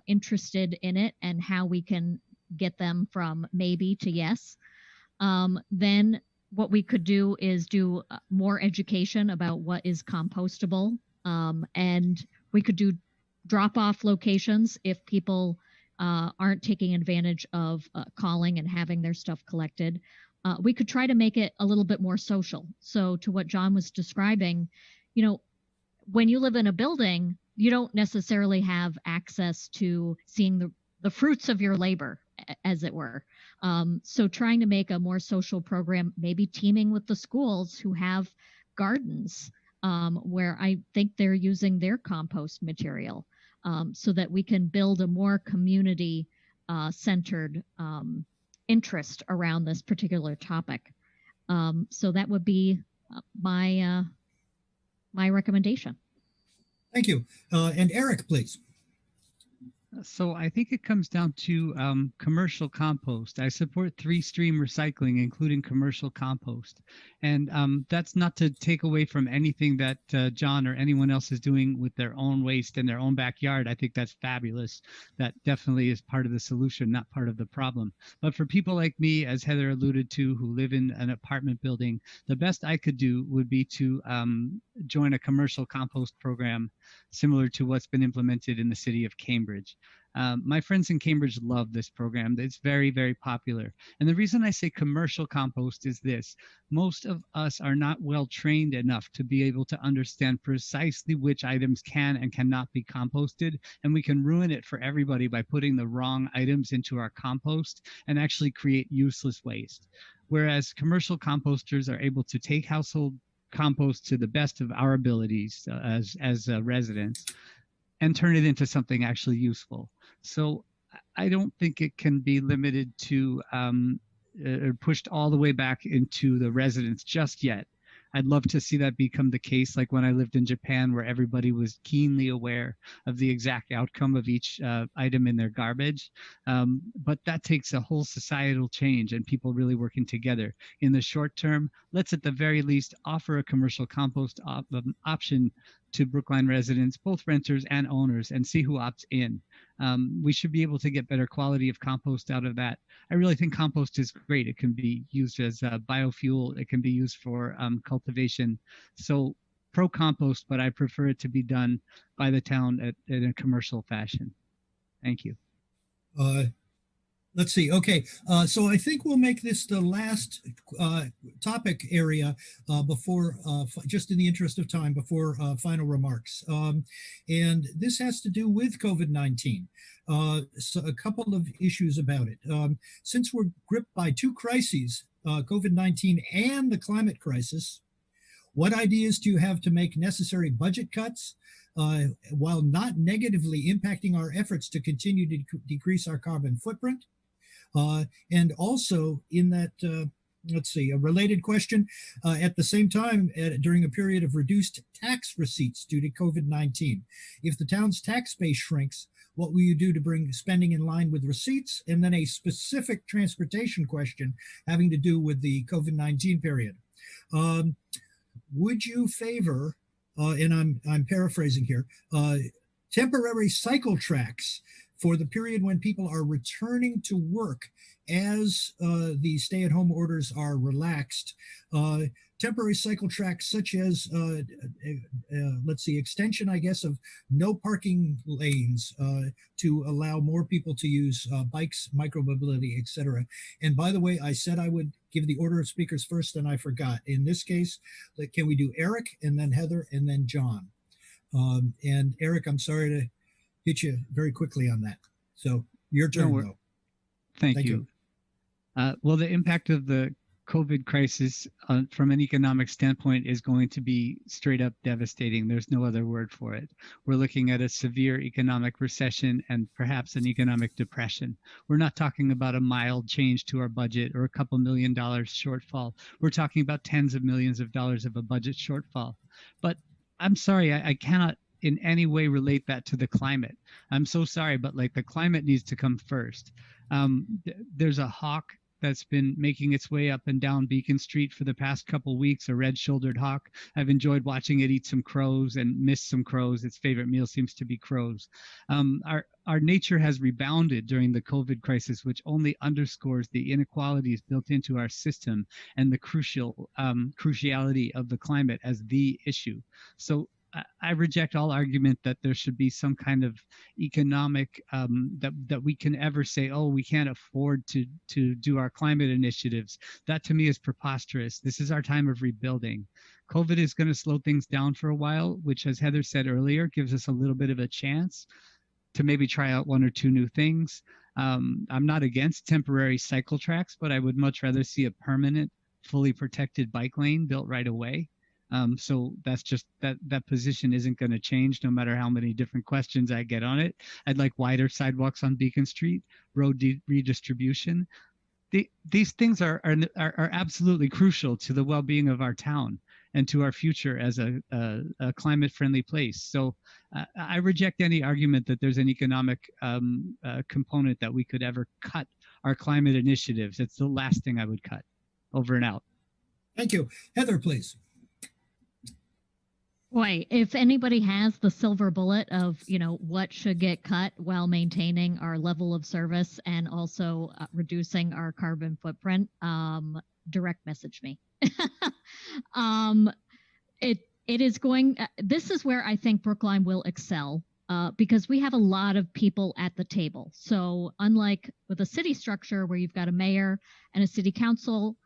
interested in it and how we can get them from maybe to yes. Then what we could do is do more education about what is compostable. And we could do drop-off locations if people aren't taking advantage of calling and having their stuff collected. We could try to make it a little bit more social. So to what John was describing, when you live in a building, you don't necessarily have access to seeing the fruits of your labor, as it were. So trying to make a more social program, maybe teaming with the schools who have gardens, where I think they're using their compost material, so that we can build a more community centered interest around this particular topic. So that would be my recommendation. Thank you. And Eric, please. So I think it comes down to commercial compost. I support 3-stream recycling, including commercial compost. And that's not to take away from anything that John or anyone else is doing with their own waste in their own backyard. I think that's fabulous. That definitely is part of the solution, not part of the problem. But for people like me, as Heather alluded to, who live in an apartment building, the best I could do would be to join a commercial compost program similar to what's been implemented in the city of Cambridge. My friends in Cambridge love this program. It's very, very popular. And the reason I say commercial compost is this. Most of us are not well trained enough to be able to understand precisely which items can and cannot be composted. And we can ruin it for everybody by putting the wrong items into our compost and actually create useless waste. Whereas commercial composters are able to take household compost to the best of our abilities as residents and turn it into something actually useful. So I don't think it can be limited to or pushed all the way back into the residents just yet. I'd love to see that become the case, like when I lived in Japan, where everybody was keenly aware of the exact outcome of each item in their garbage. But that takes a whole societal change and people really working together. In the short term, let's at the very least offer a commercial compost option to Brookline residents, both renters and owners, and see who opts in. We should be able to get better quality of compost out of that. I really think compost is great. It can be used as a biofuel. It can be used for cultivation. So pro compost, but I prefer it to be done by the town in a commercial fashion. Thank you. Let's see. Okay, so I think we'll make this the last topic area before, just in the interest of time, before final remarks. And this has to do with COVID-19. So a couple of issues about it. Since we're gripped by two crises, COVID-19 and the climate crisis, what ideas do you have to make necessary budget cuts while not negatively impacting our efforts to continue to decrease our carbon footprint? And also in that, let's see, a related question, at the same time, during a period of reduced tax receipts due to COVID-19, if the town's tax base shrinks, what will you do to bring spending in line with receipts? And then a specific transportation question having to do with the COVID-19 period. Would you favor, and I'm paraphrasing here, temporary cycle tracks for the period when people are returning to work as the stay-at-home orders are relaxed, temporary cycle tracks such as, let's see, extension, I guess, of no parking lanes to allow more people to use bikes, micromobility, etc. And by the way, I said I would give the order of speakers first, and I forgot. In this case, can we do Eric, and then Heather, and then John? And Eric, I'm sorry to hit you very quickly on that. So your turn, though. Thank you. Well, the impact of the COVID crisis from an economic standpoint is going to be straight up devastating. There's no other word for it. We're looking at a severe economic recession and perhaps an economic depression. We're not talking about a mild change to our budget or a couple $1 million shortfall. We're talking about tens of millions of dollars of a budget shortfall. But I'm sorry, I cannot in any way relate that to the climate. I'm so sorry, but like the climate needs to come first. There's a hawk that's been making its way up and down Beacon Street for the past couple weeks, a red-shouldered hawk. I've enjoyed watching it eat some crows and miss some crows. Its favorite meal seems to be crows. Our nature has rebounded during the COVID crisis, which only underscores the inequalities built into our system and the cruciality of the climate as the issue. So I reject all argument that there should be some kind of economic that we can ever say, oh, we can't afford to do our climate initiatives. That to me is preposterous. This is our time of rebuilding. COVID is going to slow things down for a while, which, as Heather said earlier, gives us a little bit of a chance to maybe try out one or two new things. I'm not against temporary cycle tracks, but I would much rather see a permanent, fully protected bike lane built right away. So that's just that position isn't going to change no matter how many different questions I get on it. I'd like wider sidewalks on Beacon Street, road redistribution. These things are absolutely crucial to the well-being of our town and to our future as a climate-friendly place. So I reject any argument that there's an economic component that we could ever cut our climate initiatives. It's the last thing I would cut. Over and out. Thank you. Heather, please. Boy, if anybody has the silver bullet of, what should get cut while maintaining our level of service and also reducing our carbon footprint, direct message me. It is going, this is where I think Brookline will excel because we have a lot of people at the table. So unlike with a city structure where you've got a mayor and a city council,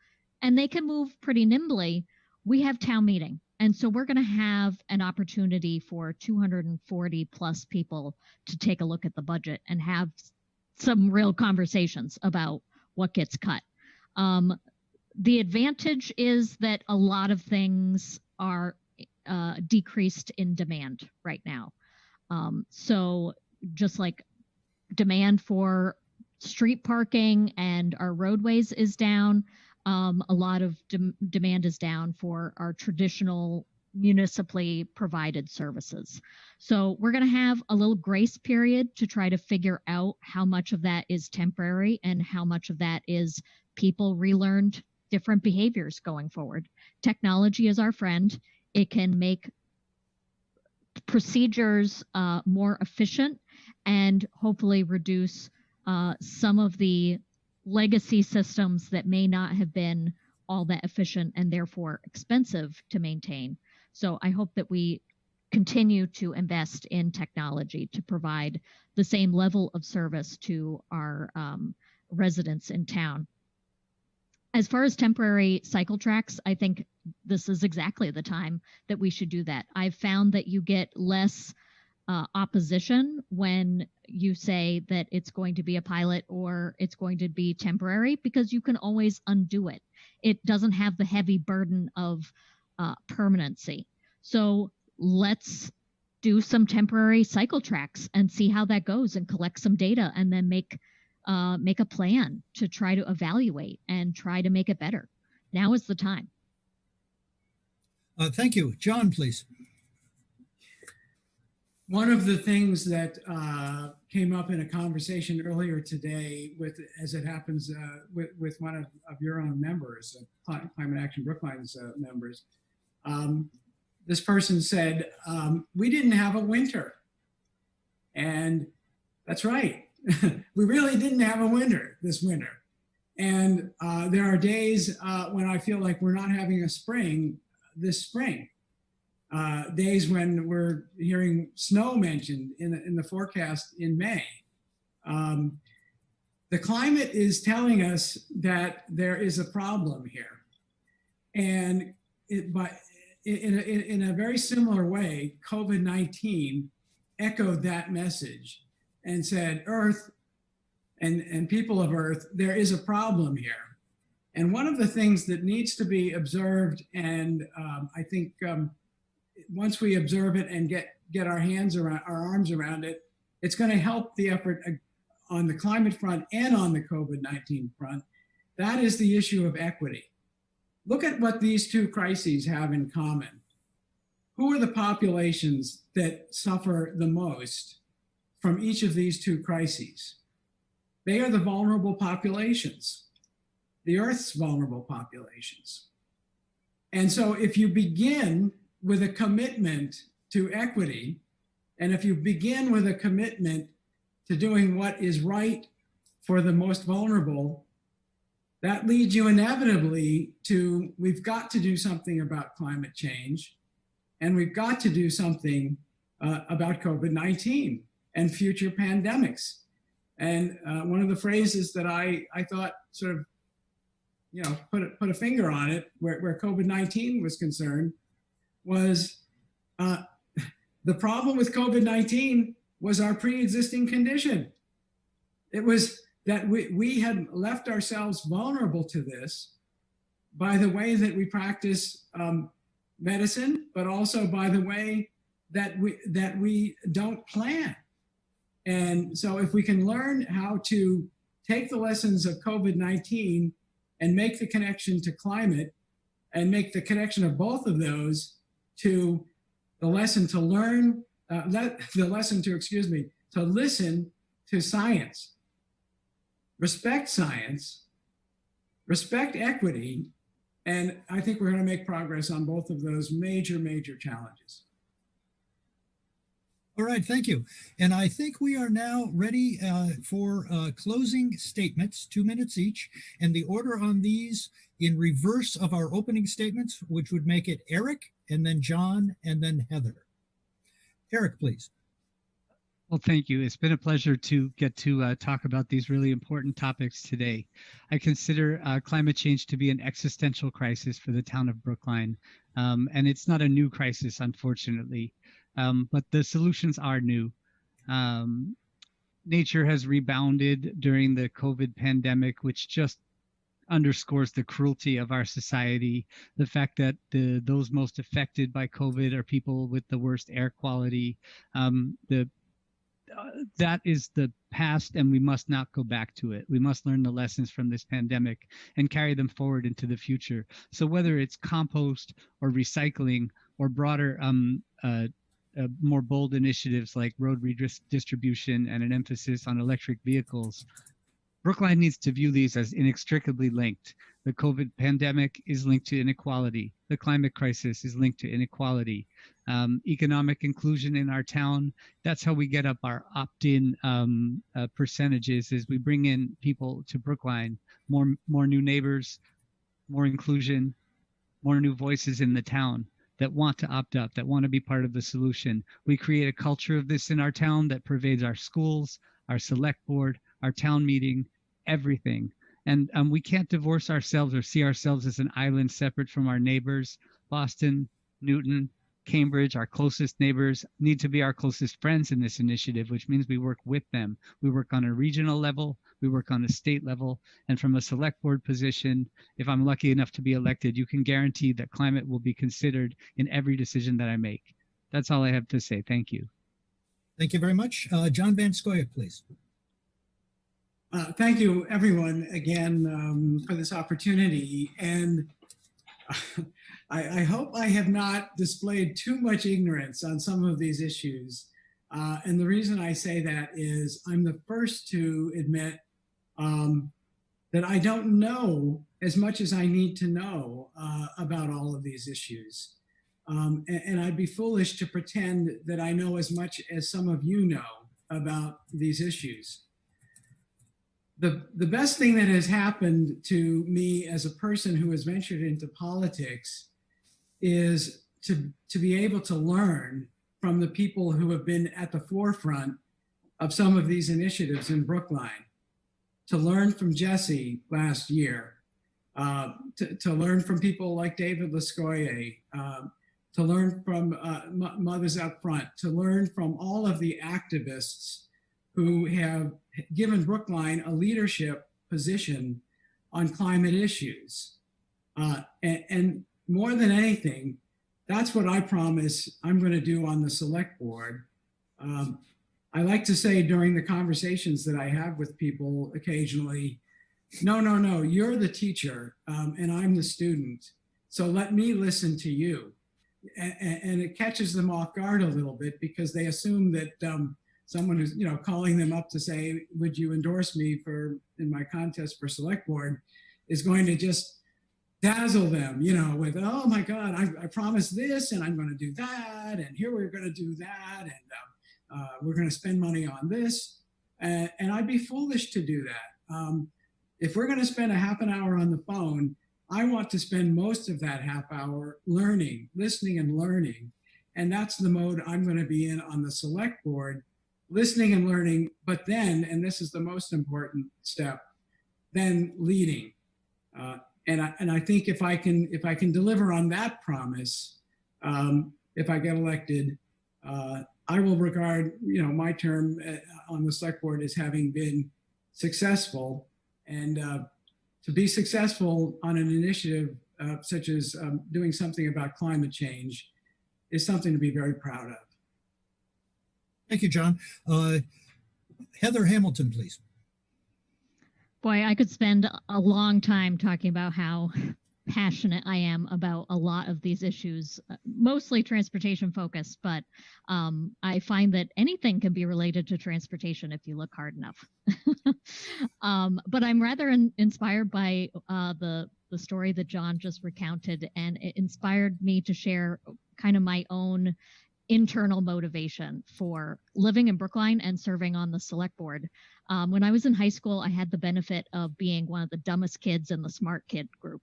and they can move pretty nimbly, we have town meeting. And so we're going to have an opportunity for 240 plus people to take a look at the budget and have some real conversations about what gets cut. The advantage is that a lot of things are decreased in demand right now. So just like demand for street parking and our roadways is down, a lot of demand is down for our traditional municipally provided services. So we're going to have a little grace period to try to figure out how much of that is temporary and how much of that is people relearned different behaviors going forward. Technology is our friend. It can make procedures more efficient and hopefully reduce some of the legacy systems that may not have been all that efficient and therefore expensive to maintain. So I hope that we continue to invest in technology to provide the same level of service to our residents in town. As far as temporary cycle tracks, I think this is exactly the time that we should do that. I've found that you get less opposition when you say that it's going to be a pilot or it's going to be temporary, because you can always undo it. It doesn't have the heavy burden of permanency. So let's do some temporary cycle tracks and see how that goes and collect some data and then make a plan to try to evaluate and try to make it better. Now is the time. Thank you. John, please. One of the things that came up in a conversation earlier today with, as it happens, with one of your own members, Climate Action Brookline's members, this person said, we didn't have a winter. And that's right. We really didn't have a winter this winter. And there are days when I feel like we're not having a spring this spring. Days when we're hearing snow mentioned in the forecast in May. The climate is telling us that there is a problem here. And in a very similar way, COVID-19 echoed that message and said, Earth and people of Earth, there is a problem here. And one of the things that needs to be observed, and I think once we observe it and get our hands around, our arms around it, it's going to help the effort on the climate front and on the COVID-19 front. That is the issue of equity. Look at what these two crises have in common. Who are the populations that suffer the most from each of these two crises? They are the vulnerable populations, the Earth's vulnerable populations. And so if you begin with a commitment to equity, and if you begin with a commitment to doing what is right for the most vulnerable, that leads you inevitably to, we've got to do something about climate change, and we've got to do something about COVID-19 and future pandemics. And one of the phrases that I thought sort of, you know, put a finger on it where COVID-19 was concerned was the problem with COVID-19 was our pre-existing condition. It was that we had left ourselves vulnerable to this by the way that we practice medicine, but also by the way that we don't plan. And so if we can learn how to take the lessons of COVID-19 and make the connection to climate and make the connection of both of those to the lesson to learn, to listen to science, respect science, respect equity, and I think we're going to make progress on both of those major, major challenges. All right, thank you. And I think we are now ready for closing statements, 2 minutes each. And the order on these in reverse of our opening statements, which would make it Eric, and then John, and then Heather. Eric, please. Well, thank you. It's been a pleasure to get to talk about these really important topics today. I consider climate change to be an existential crisis for the town of Brookline. And it's not a new crisis, unfortunately, but the solutions are new. Nature has rebounded during the COVID pandemic, which just underscores the cruelty of our society. The fact that those most affected by COVID are people with the worst air quality. That is the past, and we must not go back to it. We must learn the lessons from this pandemic and carry them forward into the future. So whether it's compost or recycling or broader, more bold initiatives like road redistribution and an emphasis on electric vehicles, Brookline needs to view these as inextricably linked. The COVID pandemic is linked to inequality. The climate crisis is linked to inequality. Economic inclusion in our town, that's how we get up our opt-in percentages, is we bring in people to Brookline, more new neighbors, more inclusion, more new voices in the town that want to opt up, that want to be part of the solution. We create a culture of this in our town that pervades our schools, our select board, our town meeting, everything. And we can't divorce ourselves or see ourselves as an island separate from our neighbors. Boston, Newton, Cambridge, our closest neighbors, need to be our closest friends in this initiative, which means we work with them. We work on a regional level, we work on a state level, and from a select board position, if I'm lucky enough to be elected, you can guarantee that climate will be considered in every decision that I make. That's all I have to say. Thank you. Thank you very much. John Van Scoyoc, please. Thank you, everyone, again, for this opportunity. And I hope I have not displayed too much ignorance on some of these issues. And the reason I say that is I'm the first to admit that I don't know as much as I need to know about all of these issues. And I'd be foolish to pretend that I know as much as some of you know about these issues. The best thing that has happened to me as a person who has ventured into politics is to be able to learn from the people who have been at the forefront of some of these initiatives in Brookline. To learn from Jesse last year, to learn from people like David Lascoye, to learn from Mothers Up Front, to learn from all of the activists who have given Brookline a leadership position on climate issues. And more than anything, that's what I promise I'm going to do on the select board. I like to say during the conversations that I have with people occasionally, no, you're the teacher and I'm the student. So let me listen to you. And it catches them off guard a little bit because they assume that someone who's calling them up to say, would you endorse me in my contest for select board, is going to just dazzle them, with, oh my God, I promised this and I'm going to do that. And here we're going to do that. And we're going to spend money on this. And I'd be foolish to do that. If we're going to spend a half an hour on the phone, I want to spend most of that half hour learning, listening and learning. And that's the mode I'm going to be in on the select board, listening and learning, but then, and this is the most important step, then leading. And I think if I can deliver on that promise, if I get elected, I will regard my term on the select board as having been successful. And to be successful on an initiative such as doing something about climate change is something to be very proud of. Thank you, John. Heather Hamilton, please. Boy, I could spend a long time talking about how passionate I am about a lot of these issues, mostly transportation focused, but I find that anything can be related to transportation if you look hard enough. But I'm rather inspired by the story that John just recounted, and it inspired me to share kind of my own internal motivation for living in Brookline and serving on the select board. When I was in high school, I had the benefit of being one of the dumbest kids in the smart kid group.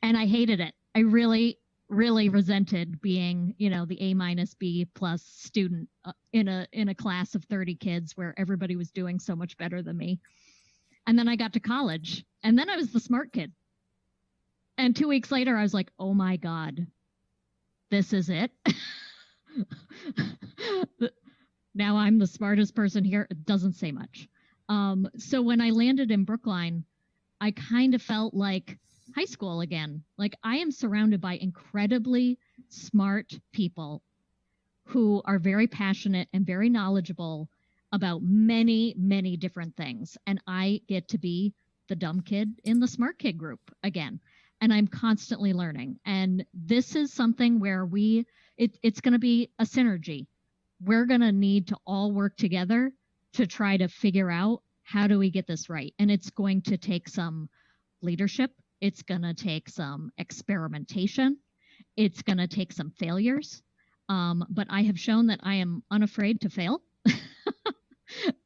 And I hated it. I really really resented being, the A-B+ student in a class of 30 kids where everybody was doing so much better than me. And then I got to college, and then I was the smart kid. And 2 weeks later, I was like, oh my God, this is it. Now I'm the smartest person here. It doesn't say much. So when I landed in Brookline, I kind of felt like high school again. Like, I am surrounded by incredibly smart people who are very passionate and very knowledgeable about many, many different things. And I get to be the dumb kid in the smart kid group again. And I'm constantly learning. And this is something where it's going to be a synergy. We're going to need to all work together to try to figure out how do we get this right. And it's going to take some leadership. It's going to take some experimentation. It's going to take some failures. But I have shown that I am unafraid to fail.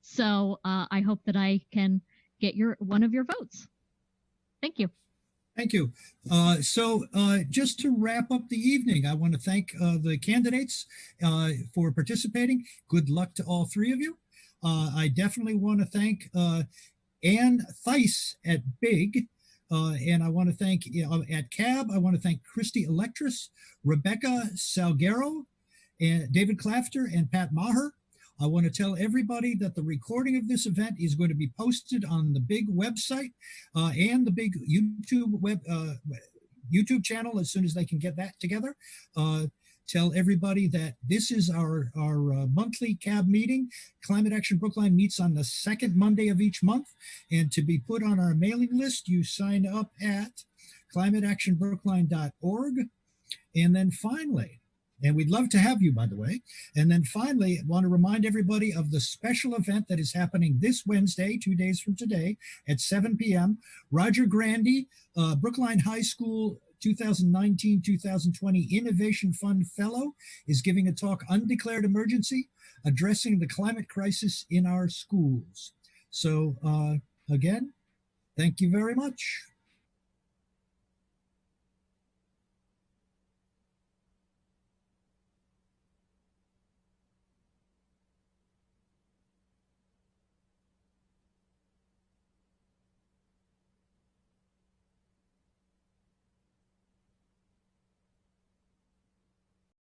So I hope that I can get one of your votes. Thank you. Thank you. So just to wrap up the evening, I want to thank the candidates for participating. Good luck to all three of you. I definitely want to thank Ann Theis at Big, and I want to thank at Cab. I want to thank Christy Electris, Rebecca Salguero, and David Clafter, and Pat Maher. I want to tell everybody that the recording of this event is going to be posted on the Big website and the Big YouTube channel as soon as they can get that together. Tell everybody that this is our monthly CAB meeting. Climate Action Brookline meets on the second Monday of each month. And to be put on our mailing list, you sign up at climateactionbrookline.org. And then finally, and we'd love to have you, by the way. And then finally, I want to remind everybody of the special event that is happening this Wednesday, 2 days from today at 7 p.m. Roger Grandy, Brookline High School 2019-2020 Innovation Fund Fellow, is giving a talk, Undeclared Emergency, Addressing the Climate Crisis in Our Schools. So again, thank you very much.